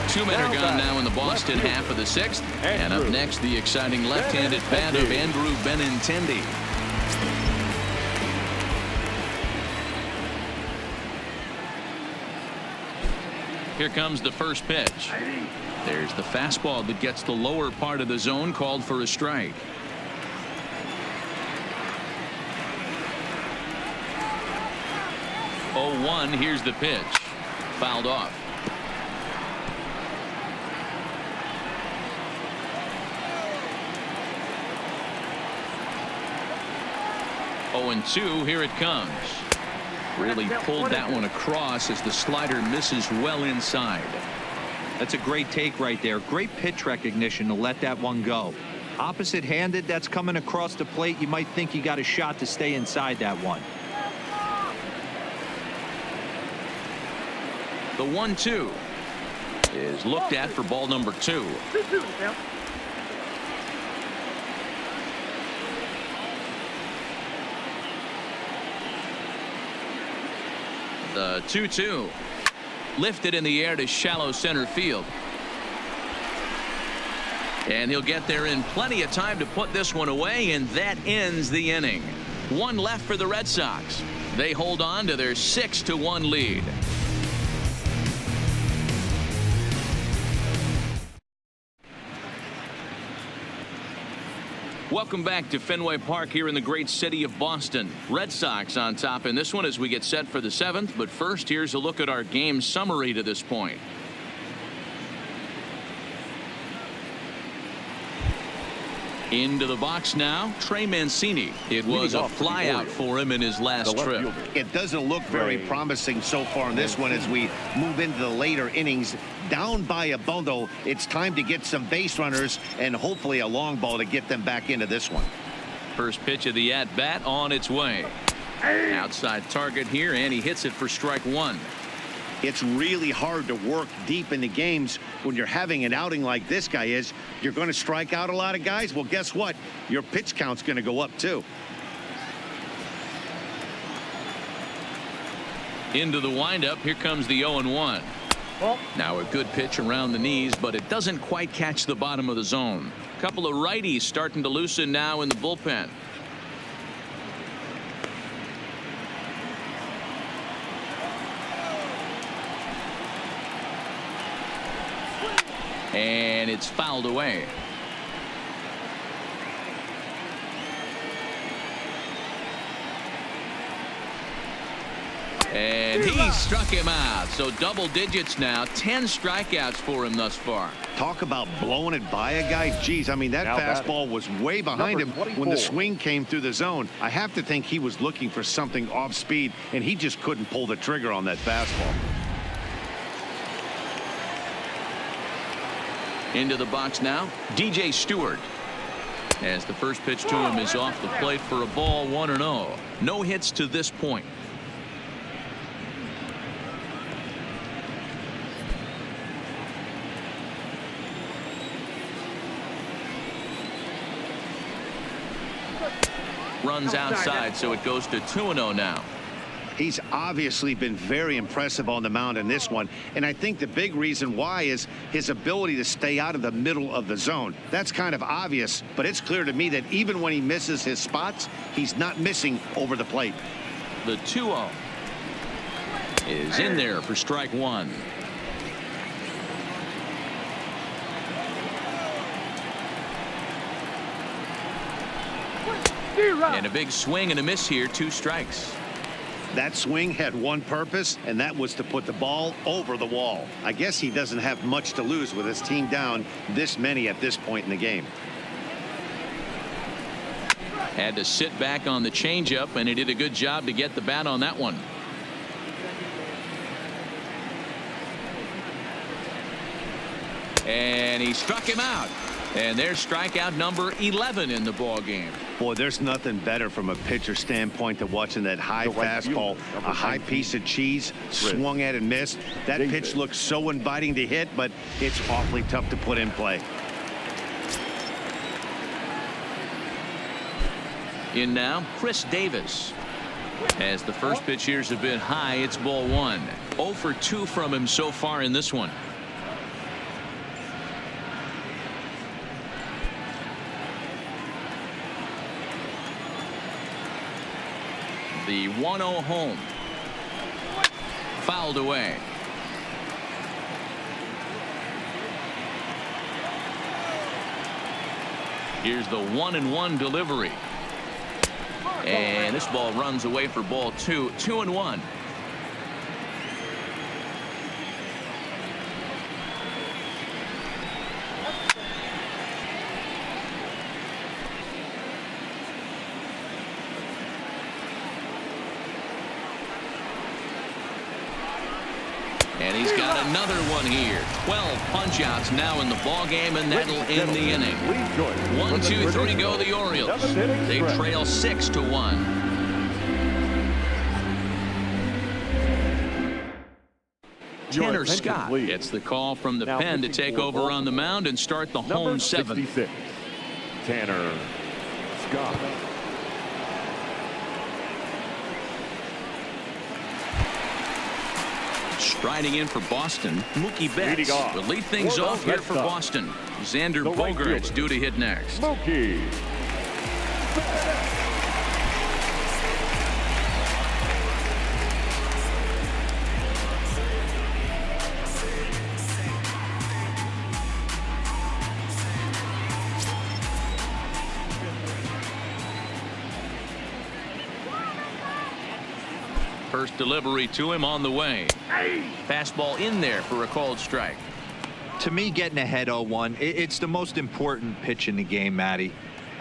2 men are gone now in the Boston half of the 6th. And up next, the exciting left-handed bat of Andrew Benintendi. Here comes the first pitch. There's the fastball that gets the lower part of the zone, called for a strike. Oh, 1. Here's the pitch. Fouled off. Oh, and 2. Here it comes. Really pulled that one across as the slider misses well inside. That's a great take right there. Great pitch recognition to let that one go. Opposite handed, that's coming across the plate. You might think you got a shot to stay inside that one. The 1-2 is looked at for ball number 2. The 2-2 lifted in the air to shallow center field. And he'll get there in plenty of time to put this one away, and that ends the inning. 1 left for the Red Sox. They hold on to their 6-1 lead. Welcome back to Fenway Park here in the great city of Boston. Red Sox on top in this one as we get set for the 7th. But first, here's a look at our game summary to this point. Into the box now, Trey Mancini. It was a flyout for him in his last trip. It doesn't look very promising so far in this one as we move into the later innings. Down by a bundle, it's time to get some base runners and hopefully a long ball to get them back into this one. First pitch of the at-bat on its way. Outside target here, and he hits it for strike one. It's really hard to work deep into games when you're having an outing like this guy is. You're going to strike out a lot of guys. Well, guess what? Your pitch count's going to go up, too. Into the windup. Here comes the 0-1. Now a good pitch around the knees, but it doesn't quite catch the bottom of the zone. A couple of righties starting to loosen now in the bullpen. And it's fouled away. And he struck him out. So double digits now. 10 strikeouts for him thus far. Talk about blowing it by a guy. Geez, I mean, that fastball was way behind him when the swing came through the zone. I have to think he was looking for something off speed, and he just couldn't pull the trigger on that fastball. Into the box now, DJ Stewart. As the first pitch to him is off the plate for a ball, 1-0. No hits to this point. Runs outside, so it goes to 2-0 now. He's obviously been very impressive on the mound in this one, and I think the big reason why is his ability to stay out of the middle of the zone. That's kind of obvious, but it's clear to me that even when he misses his spots, he's not missing over the plate. The 2-0 is in there for strike one. And a big swing and a miss here, 2 strikes. That swing had one purpose, and that was to put the ball over the wall. I guess he doesn't have much to lose with his team down this many at this point in the game. Had to sit back on the changeup, and he did a good job to get the bat on that one. And he struck him out. And there's strikeout number 11 in the ball game. Boy, there's nothing better from a pitcher standpoint than watching that high fastball, a high piece of cheese, swung at and missed. That pitch looks so inviting to hit, but it's awfully tough to put in play. In now, Chris Davis. As the first pitch here's a bit high, it's ball 1. 0 for 2 from him so far in this one. The 1-0 home. Fouled away. Here's the 1-1 delivery. And this ball runs away for ball 2. 2-1. And he's got another one here. 12 punch-outs now in the ball game, and that'll end the inning. 1, 2, 3 go the Orioles. They trail 6-1. Tanner Scott gets the call from the pen to take over on the mound and start the home 7th. Tanner Scott. Striding in for Boston, Mookie Betts will lead things off here for Boston. Xander Bogaerts due to hit next. Mookie Betts. First delivery to him on the way. Fastball in there for a called strike. To me, getting ahead 0-1, it's the most important pitch in the game, Matty.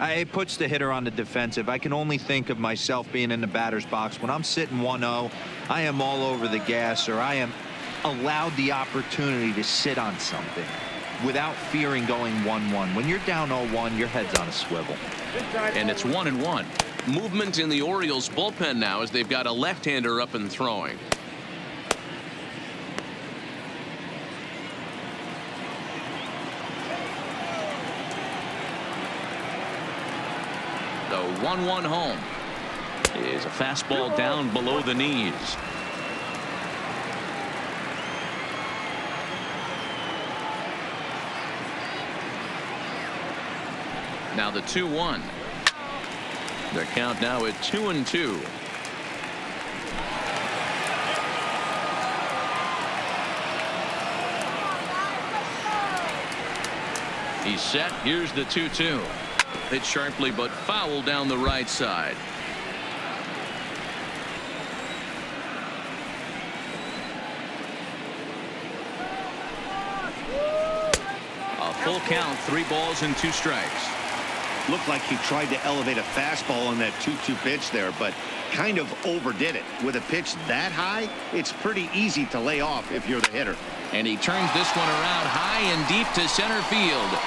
It puts the hitter on the defensive. I can only think of myself being in the batter's box. When I'm sitting 1-0, I am all over the gas, or I am allowed the opportunity to sit on something without fearing going 1-1. When you're down 0-1, your head's on a swivel. And it's 1-1. Movement in the Orioles bullpen now as they've got a left-hander up and throwing. The 1-1 home is a fastball down below the knees. Now the 2-1. Their count now at 2-2. He's set. Here's the 2-2. Hit sharply but foul down the right side. A full count, 3 balls and 2 strikes. Looked like he tried to elevate a fastball on that 2-2 pitch there, but kind of overdid it. With a pitch that high, it's pretty easy to lay off if you're the hitter. And he turns this one around high and deep to center field.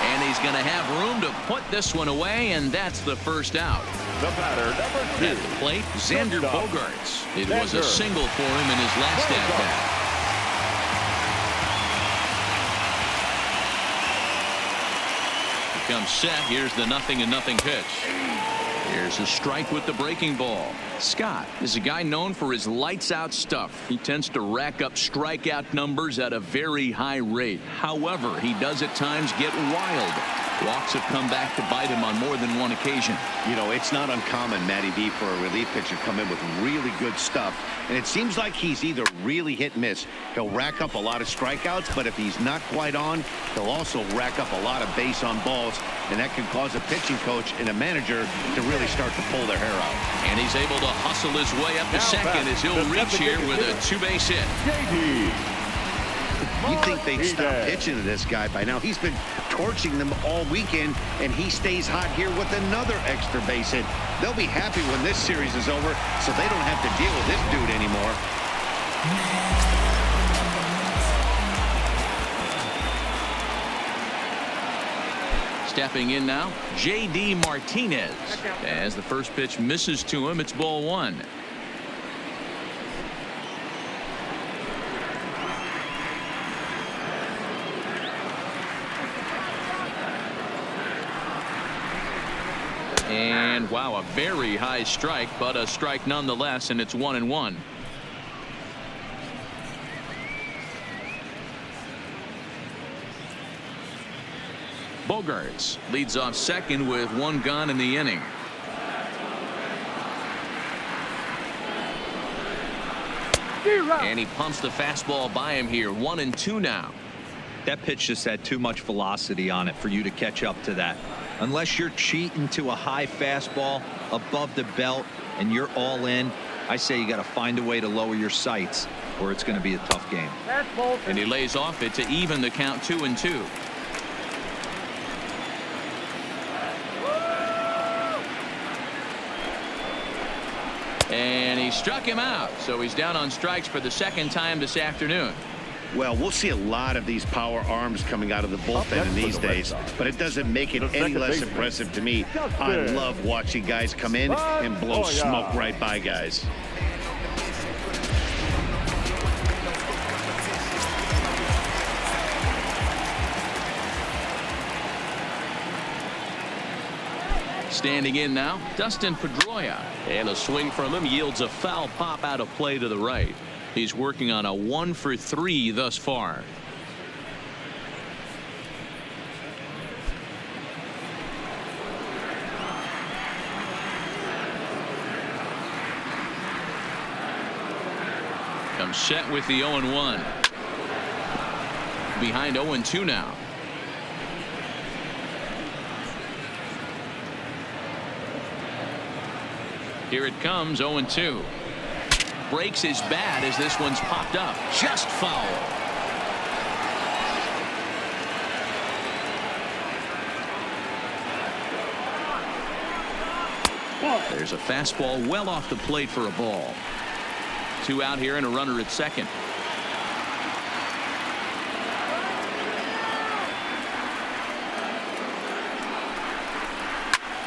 And he's going to have room to put this one away, and that's the first out. The batter, number 2. At the plate, Xander Shortstop. Bogaerts. It was a single for him in his last at-bat. He comes set. Here's the 0-0 pitch. Here's a strike with the breaking ball. Scott is a guy known for his lights-out stuff. He tends to rack up strikeout numbers at a very high rate. However, he does at times get wild. Walks have come back to bite him on more than one occasion. You know, it's not uncommon, Matty B, for a relief pitcher to come in with really good stuff. And it seems like he's either really hit miss. He'll rack up a lot of strikeouts, but if he's not quite on, he'll also rack up a lot of base on balls. And that can cause a pitching coach and a manager to really start to pull their hair out. And he's able to hustle his way up to second as he'll reach here with a 2-base hit. You'd think they'd stop pitching to this guy by now. He's been torching them all weekend, and he stays hot here with another extra base hit. They'll be happy when this series is over, so they don't have to deal with this dude anymore. Stepping in now, J.D. Martinez. As the first pitch misses to him, it's ball 1. And wow, a very high strike, but a strike nonetheless, and it's 1-1. Bogaerts leads off second with 1 gone in the inning. And he pumps the fastball by him here. 1-2 now. That pitch just had too much velocity on it for you to catch up to that. Unless you're cheating to a high fastball above the belt and you're all in, I say you got to find a way to lower your sights or it's going to be a tough game. And he lays off it to even the count 2-2. And he struck him out, so he's down on strikes for the second time this afternoon. Well, we'll see a lot of these power arms coming out of the bullpen in these days, but it doesn't make it any less impressive to me. I love watching guys come in and blow smoke right by guys. Standing in now, Dustin Pedroia. And a swing from him yields a foul pop out of play to the right. He's working on a 1-for-3 thus far. Comes set with the 0-1. Behind 0-2 now. Here it comes, 0-2. Breaks his bat as this one's popped up. Just foul. There's a fastball well off the plate for a ball. 2 out here and a runner at second.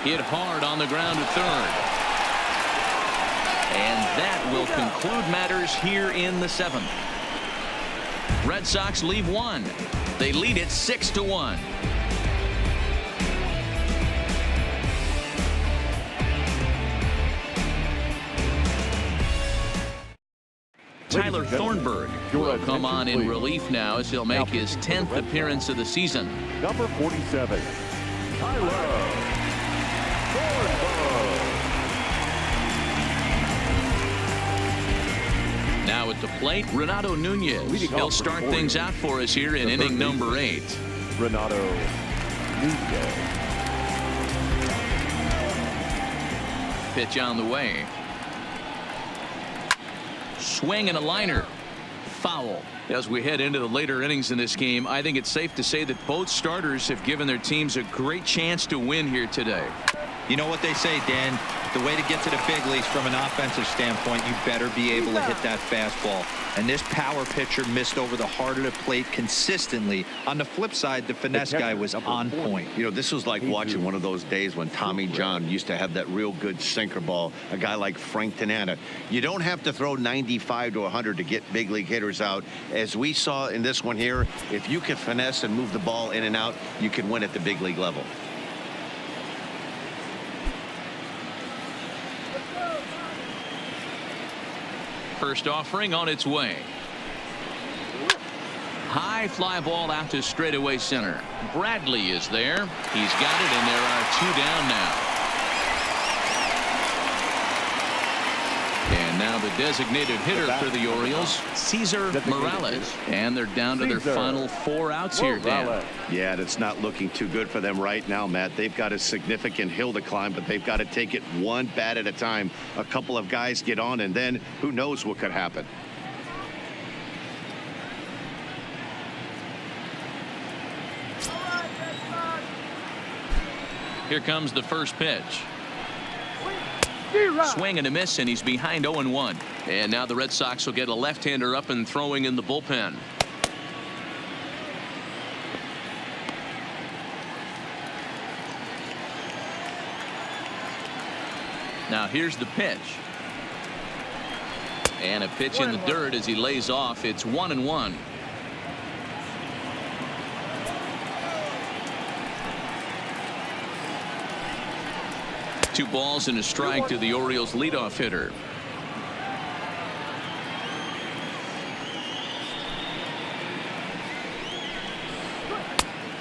Hit hard on the ground to third. And that will conclude matters here in the 7th. Red Sox leave 1. They lead it 6-1. Tyler Thornburg will come on in relief now as he'll make his 10th appearance of the season. Number 47, Tyler Thornburg. Now at the plate, Renato Nunez. He'll start things out for us here in inning number 8. Renato Nunez. Pitch on the way. Swing and a liner. Foul. As we head into the later innings in this game, I think it's safe to say that both starters have given their teams a great chance to win here today. You know what they say, Dan? The way to get to the big leagues from an offensive standpoint, you better be able to hit that fastball. And this power pitcher missed over the heart of the plate consistently. On the flip side, the finesse guy was on point. You know, this was like watching one of those days when Tommy John used to have that real good sinker ball. A guy like Frank Tanana. You don't have to throw 95 to 100 to get big league hitters out. As we saw in this one here, if you can finesse and move the ball in and out, you can win at the big league level. First offering on its way. High fly ball out to straightaway center. Bradley is there. He's got it, and there are 2 down now. And now the designated hitter for the Orioles, Cesar Morales. And they're down to their final 4 outs here, Dan. Yeah, that's not looking too good for them right now, Matt. They've got a significant hill to climb, but they've got to take it one bat at a time. A couple of guys get on, and then who knows what could happen. Here comes the first pitch. Swing and a miss, and he's behind 0-1. And now the Red Sox will get a left-hander up and throwing in the bullpen. Now here's the pitch. And a pitch in the dirt as he lays off. It's 1-1. Two balls and a strike to the Orioles leadoff hitter.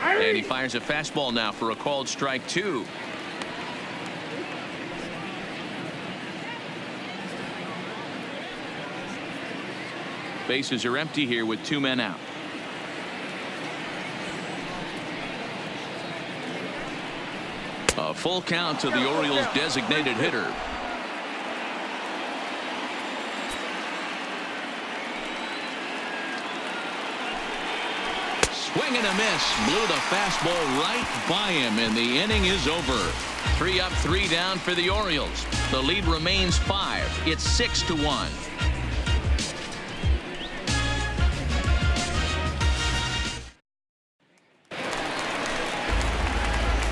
And he fires a fastball now for a called strike 2. Bases are empty here with 2 men out. A full count to the Orioles designated hitter. Swing and a miss. Blew the fastball right by him, and the inning is over. 3 up, 3 down for the Orioles. The lead remains 5. It's 6-1.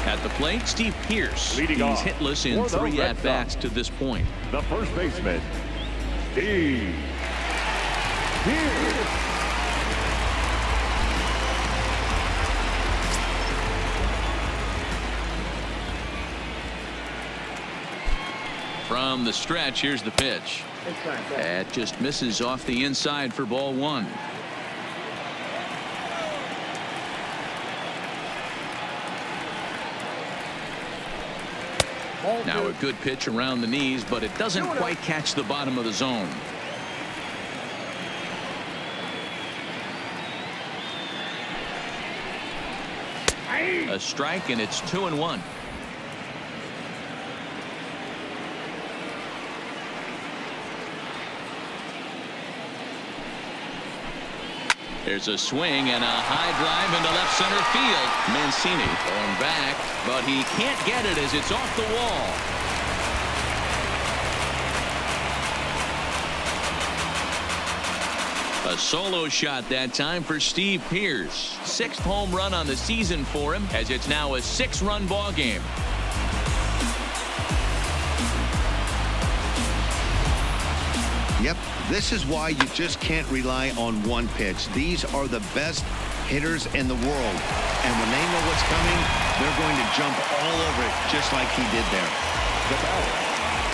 At the plate, Steve Pearce. Leading He's off hitless in 3 at-bats to this point. The first baseman, Steve Pearce. From the stretch, here's the pitch. That just misses off the inside for ball 1. Now a good pitch around the knees, but it doesn't quite catch the bottom of the zone. A strike, and it's 2-1. There's a swing and a high drive into left center field. Mancini going back, but he can't get it as it's off the wall. A solo shot that time for Steve Pearce. 6th home run on the season for him, as it's now a 6-run ball game. Yep, this is why you just can't rely on one pitch. These are the best hitters in the world. And when they know what's coming, they're going to jump all over it, just like he did there. The batter,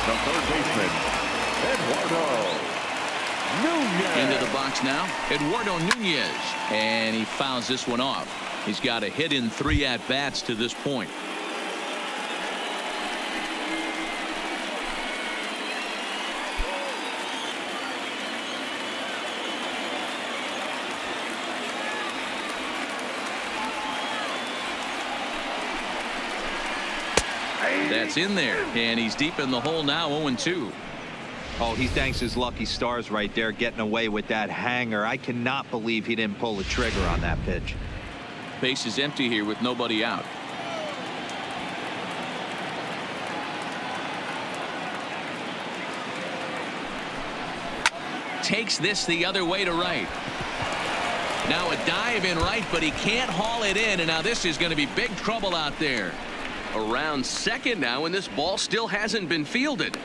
the third baseman, Eduardo Nunez. Into the box now, Eduardo Nunez. And he fouls this one off. He's got a hit in 3 at-bats to this point. That's in there, and he's deep in the hole now, 0-2. Oh, he thanks his lucky stars right there, getting away with that hanger. I cannot believe he didn't pull the trigger on that pitch. Base is empty here with nobody out. Takes this the other way to right. Now a dive in right, but he can't haul it in, and now this is going to be big trouble out there. Around second now, and this ball still hasn't been fielded.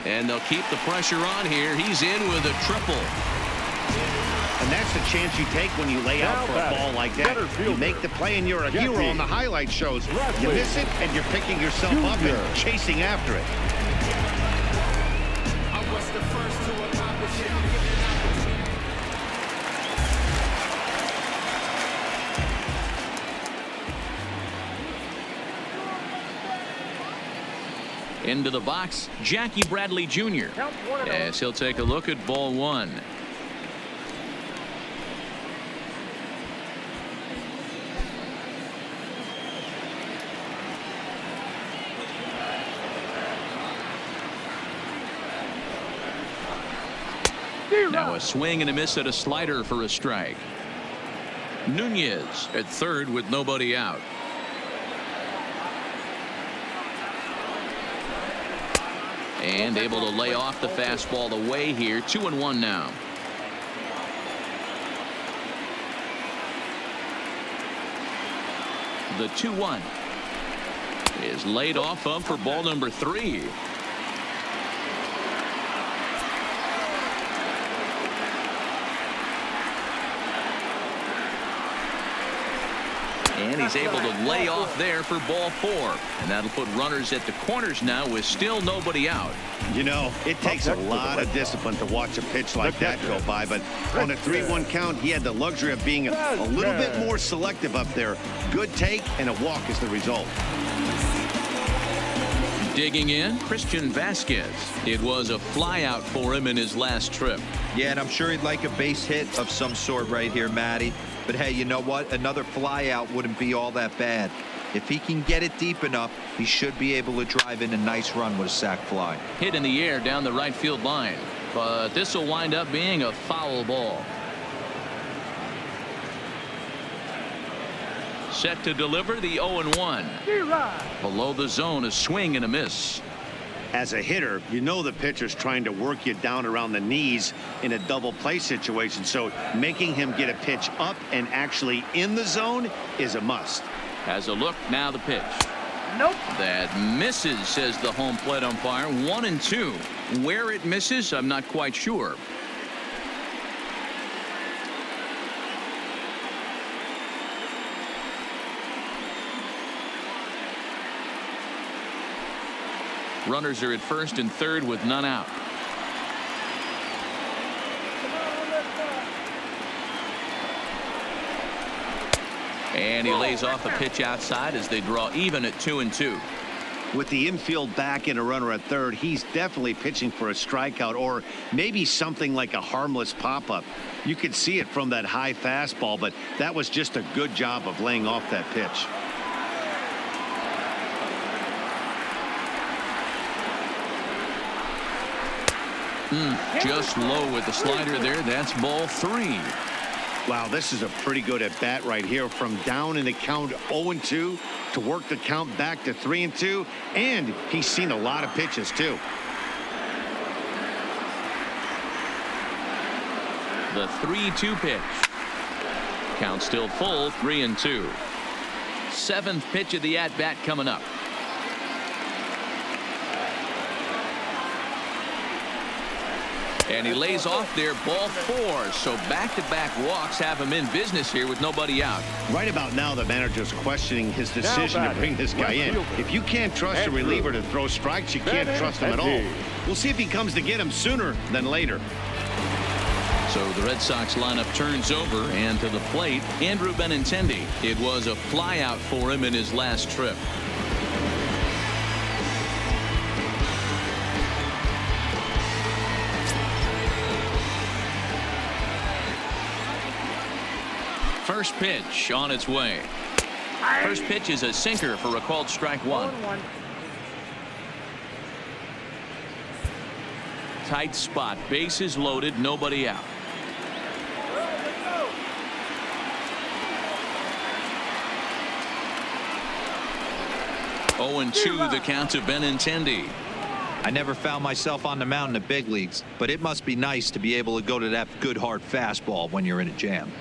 And they'll keep the pressure on here. He's in with a triple. And that's the chance you take when you lay out for a ball like that. You make the play and you're a hero on the highlight shows. You miss it and you're picking yourself up and chasing after it. I was the first to accomplish it. Into the box, Jackie Bradley Jr. As he'll take a look at ball 1. Now a swing and a miss at a slider for a strike. Nunez at third with nobody out. And able to lay off the fastball away here. 2-1 now. The 2-1 is laid off of for ball number 3. And he's able to lay off there for ball 4. And that'll put runners at the corners now with still nobody out. You know, it takes a lot of discipline to watch a pitch like that go by. But on a 3-1 count, he had the luxury of being a little bit more selective up there. Good take and a walk is the result. Digging in, Christian Vasquez. It was a flyout for him in his last trip. Yeah, and I'm sure he'd like a base hit of some sort right here, Matty. But hey, you know what? Another flyout wouldn't be all that bad. If he can get it deep enough, he should be able to drive in a nice run with a sac fly. Hit in the air down the right field line. But this will wind up being a foul ball. Set to deliver the 0-1. Below the zone, a swing and a miss. As a hitter, you know the pitcher's trying to work you down around the knees in a double play situation. So making him get a pitch up and actually in the zone is a must. As a look, now the pitch. Nope. That misses, says the home plate umpire. 1-2. Where it misses, I'm not quite sure. Runners are at first and third with none out. And he lays off a pitch outside as they draw even at 2-2. With the infield back and a runner at third, he's definitely pitching for a strikeout or maybe something like a harmless pop-up. You could see it from that high fastball, but that was just a good job of laying off that pitch. Just low with the slider there. That's ball 3. Wow, this is a pretty good at bat right here, from down in the count 0-2 to work the count back to 3-2, and he's seen a lot of pitches too. The 3-2 pitch. Count still full, 3-2. Seventh pitch of the at-bat coming up. And he lays off there, ball 4. So back-to-back walks have him in business here with nobody out. Right about now, the manager's questioning his decision to bring this guy in. If you can't trust a reliever to throw strikes, you can't trust him at all. We'll see if he comes to get him sooner than later. So the Red Sox lineup turns over, and to the plate, Andrew Benintendi. It was a flyout for him in his last trip. First pitch on its way. First pitch is a sinker for a called strike 1. Tight spot, bases loaded, nobody out. Oh, 0-2 the count to Benintendi. I never found myself on the mound in the big leagues, but it must be nice to be able to go to that good hard fastball when you're in a jam.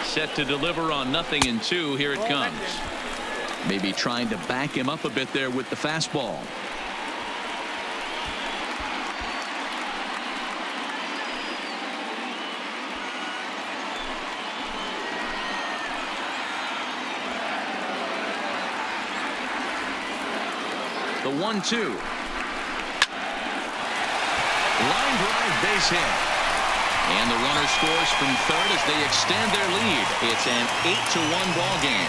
Set to deliver on 0-2. Here it comes. Maybe trying to back him up a bit there with the fastball. The 1-2. Line drive, base hit. And the runner scores from third as they extend their lead. It's an 8-1 ball game.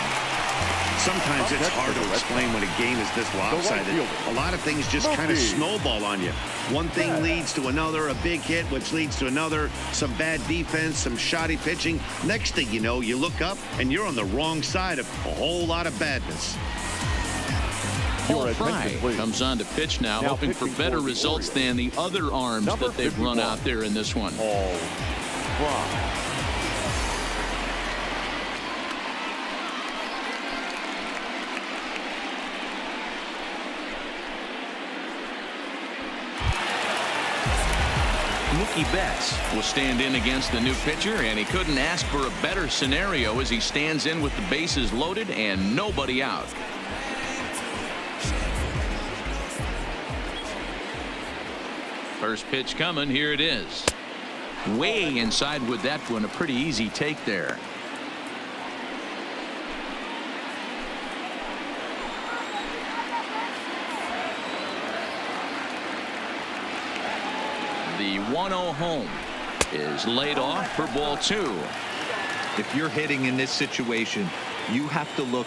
Sometimes it's hard to explain when a game is this lopsided. A lot of things just kind of snowball on you. One thing leads to another, a big hit, which leads to another, some bad defense, some shoddy pitching. Next thing you know, you look up and you're on the wrong side of a whole lot of badness. Paul Fry comes on to pitch now, hoping for better results than the other arms that they've run out there in this one. Paul Fry. Mookie Betts will stand in against the new pitcher, and he couldn't ask for a better scenario as he stands in with the bases loaded and nobody out. First pitch coming. Here it is. Way inside with that one. A pretty easy take there. The 1-0 home is laid off for ball 2. If you're hitting in this situation, you have to look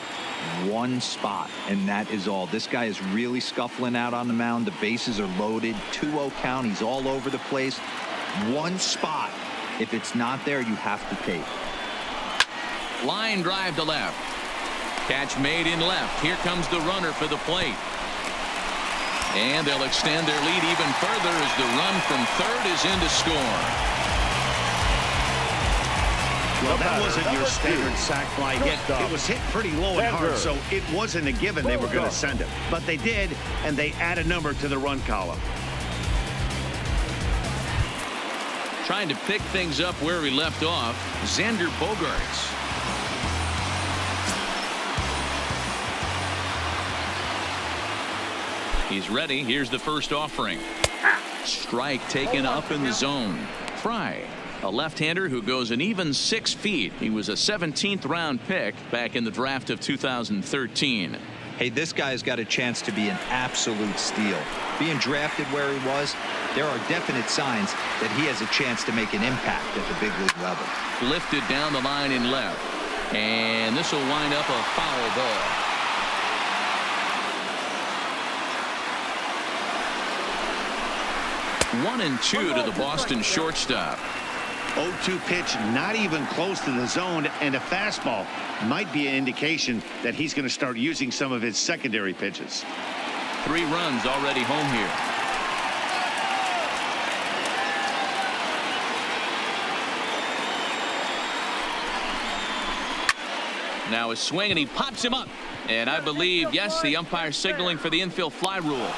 one spot, and that is all. This guy is really scuffling out on the mound. The bases are loaded. 2-0 count. He's all over the place. One spot. If it's not there, you have to take. Line drive to left. Catch made in left. Here comes the runner for the plate. And they'll extend their lead even further as the run from third is in to score. Well, that wasn't your standard sac fly hit. It was hit pretty low and hard, so it wasn't a given they were going to send it. But they did, and they add a number to the run column. Trying to pick things up where we left off, Xander Bogaerts. He's ready. Here's the first offering. Strike taken up in the zone. Fry, a left-hander who goes an even 6 feet. He was a 17th round pick back in the draft of 2013. Hey, this guy's got a chance to be an absolute steal. Being drafted where he was, there are definite signs that he has a chance to make an impact at the big league level. Lifted down the line in left. And this will wind up a foul ball. One and two to the Boston shortstop. 0-2 pitch, not even close to the zone, and a fastball might be an indication that he's going to start using some of his secondary pitches. 3 runs already home here. Now a swing, and he pops him up. And I believe, yes, the umpire signaling for the infield fly rule.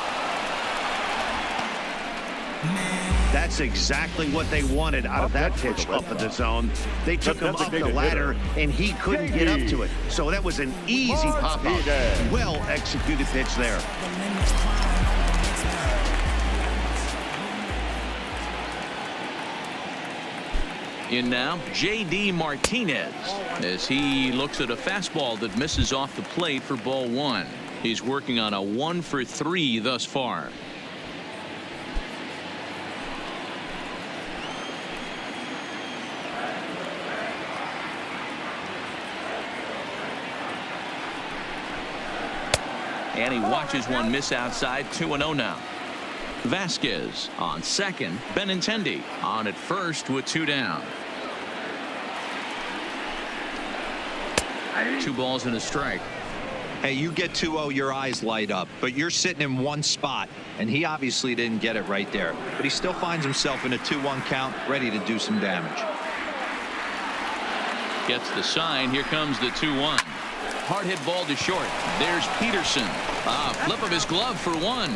That's exactly what they wanted out of that pitch up in the zone. They took him up the ladder, and he couldn't get up to it. So that was an easy pop-out. Well-executed pitch there. In now, J.D. Martinez, as he looks at a fastball that misses off the plate for ball 1. He's working on a 1 for 3 thus far. And he watches one miss outside. 2-0 now. Vasquez on second. Benintendi on at first with 2 down. 2 balls and a strike. Hey, you get 2-0, your eyes light up, but you're sitting in one spot, and he obviously didn't get it right there. But he still finds himself in a 2-1 count, ready to do some damage. Gets the sign. Here comes the 2-1. Hard hit ball to short. There's Peterson. Flip of his glove for 1.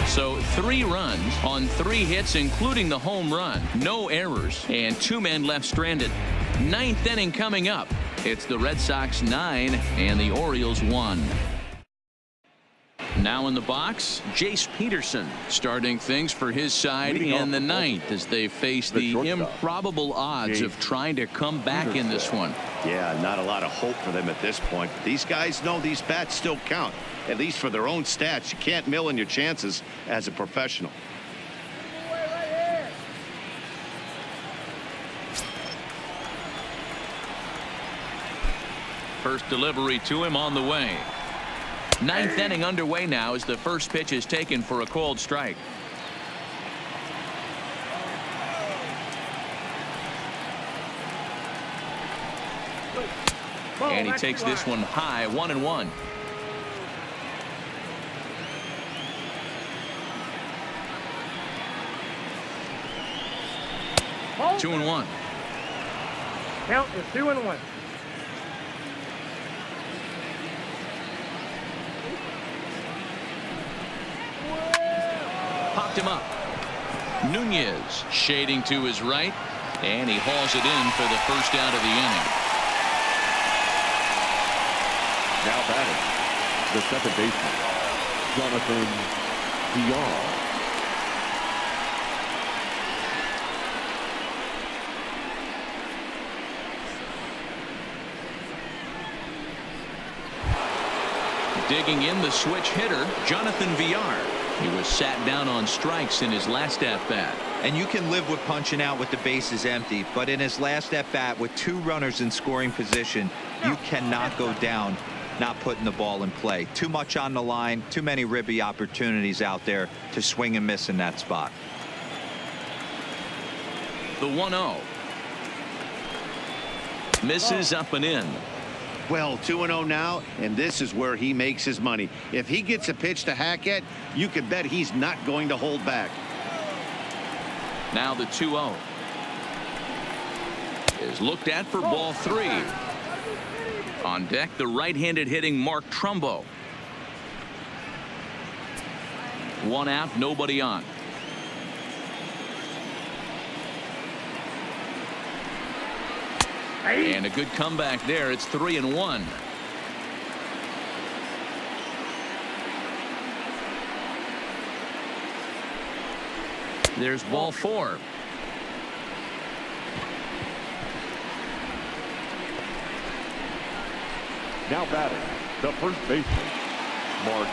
So 3 runs on 3 hits, including the home run. No errors, and 2 men left stranded. 9th inning coming up. It's the Red Sox 9 and the Orioles 1. Now in the box, Jace Peterson starting things for his side in the 9th as they face the improbable odds of trying to come back in this one. Yeah, not a lot of hope for them at this point. These guys know these bats still count, at least for their own stats. You can't mill in your chances as a professional. First delivery to him on the way. 9th inning underway now as the first pitch is taken for a called strike. And he takes this one high. 1-1. Ball. 2-1. Count is 2-1. Popped him up. Nunez shading to his right, and he hauls it in for the first out of the inning. Now batting, the second baseman, Jonathan Villar. Digging in, the switch hitter, Jonathan Villar. He was sat down on strikes in his last at-bat. And you can live with punching out with the bases empty, but in his last at-bat with 2 runners in scoring position, you cannot go down not putting the ball in play. Too much on the line, too many ribby opportunities out there to swing and miss in that spot. The 1-0. Misses up and in. Well, 2-0 now, and this is where he makes his money. If he gets a pitch to hack at, you can bet he's not going to hold back. Now the 2-0 is looked at for ball 3. On deck, the right-handed hitting Mark Trumbo. 1 out, nobody on. And a good comeback there. It's 3-1. There's ball 4. Now batting, the first baseman, Mark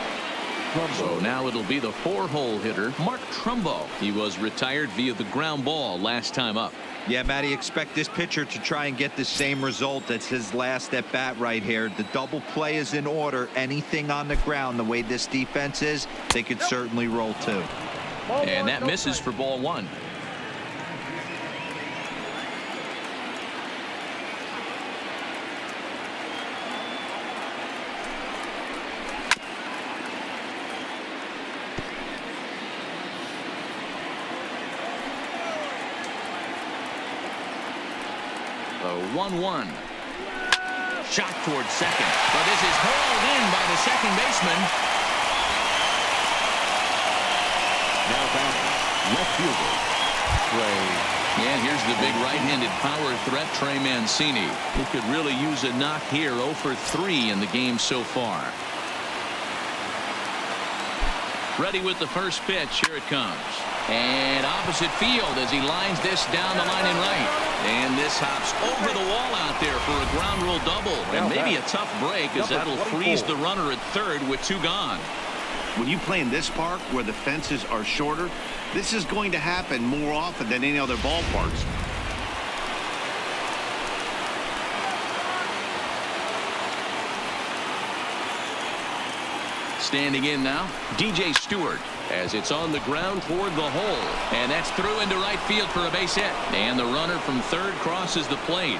Trumbo. So now it'll be the 4-hole hitter, Mark Trumbo. He was retired via the ground ball last time up. Yeah, Matty, expect this pitcher to try and get the same result. That's his last at bat right here. The double play is in order. Anything on the ground, the way this defense is, they could certainly roll 2. And that misses for ball 1. The 1-1. shot towards second. But this is hauled in by the second baseman. Now back, left fielder, Trey. And here's the big right-handed power threat, Trey Mancini, who could really use a knock here. 0 for 3 in the game so far. Ready with the first pitch. Here it comes. And opposite field as he lines this down the line in right. And this hops over the wall out there for a ground rule double. And maybe a tough break, as that'll freeze the runner at third with 2 gone. When you play in this park where the fences are shorter, this is going to happen more often than any other ballparks. Standing in now, DJ Stewart, as it's on the ground toward the hole. And that's through into right field for a base hit. And the runner from third crosses the plate.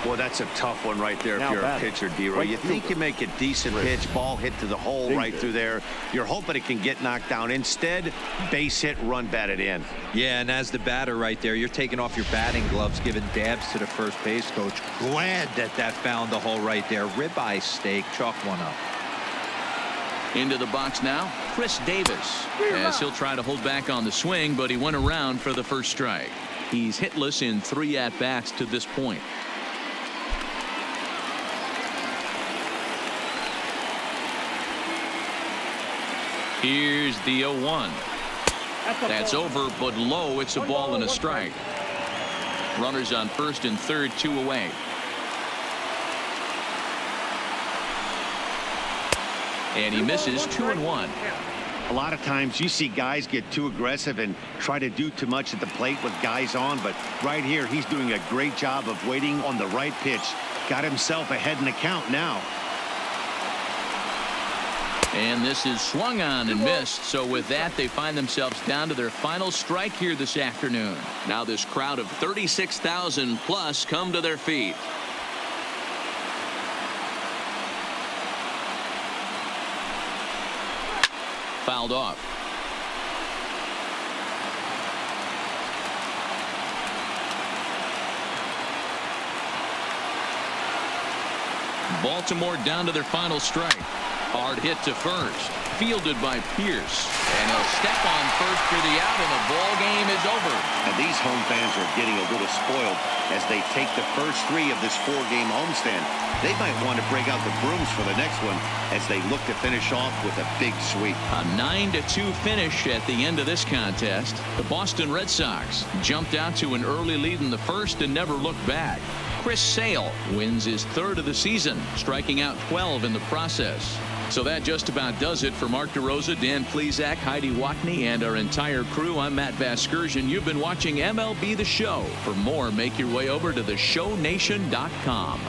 Well, that's a tough one right there if Now you're a batting, pitcher, D-Roy. right You think you make a decent pitch, ball hit to the hole Dinged right it. through there. You're hoping it can get knocked down. Instead, base hit, run batted in. Yeah, and as the batter right there, you're taking off your batting gloves, giving dabs to the first base coach. Glad that found the hole right there. Ribeye steak, chalk one up. Into the box now, Chris Davis, as he'll try to hold back on the swing, but he went around for the first strike. He's hitless in 3 at-bats to this point. Here's the 0-1. That's over, but low. It's a ball and a strike. Runners on first and third, 2 away. And he misses 2-1. A lot of times you see guys get too aggressive and try to do too much at the plate with guys on, but right here he's doing a great job of waiting on the right pitch. Got himself ahead in the count now. And this is swung on and missed. So with that, they find themselves down to their final strike here this afternoon. Now this crowd of 36,000 plus come to their feet. Fouled off. Baltimore down to their final strike. Hard hit to first. Fielded by Pierce. And he'll step on first for the out, and the ball game is over. And these home fans are getting a little spoiled as they take the first 3 of this 4-game homestand. They might want to break out the brooms for the next one as they look to finish off with a big sweep. A 9-2 finish at the end of this contest. The Boston Red Sox jumped out to an early lead in the first and never looked back. Chris Sale wins his 3rd of the season, striking out 12 in the process. So that just about does it for Mark DeRosa, Dan Plesac, Heidi Watney, and our entire crew. I'm Matt Vasgersian. You've been watching MLB The Show. For more, make your way over to theshownation.com.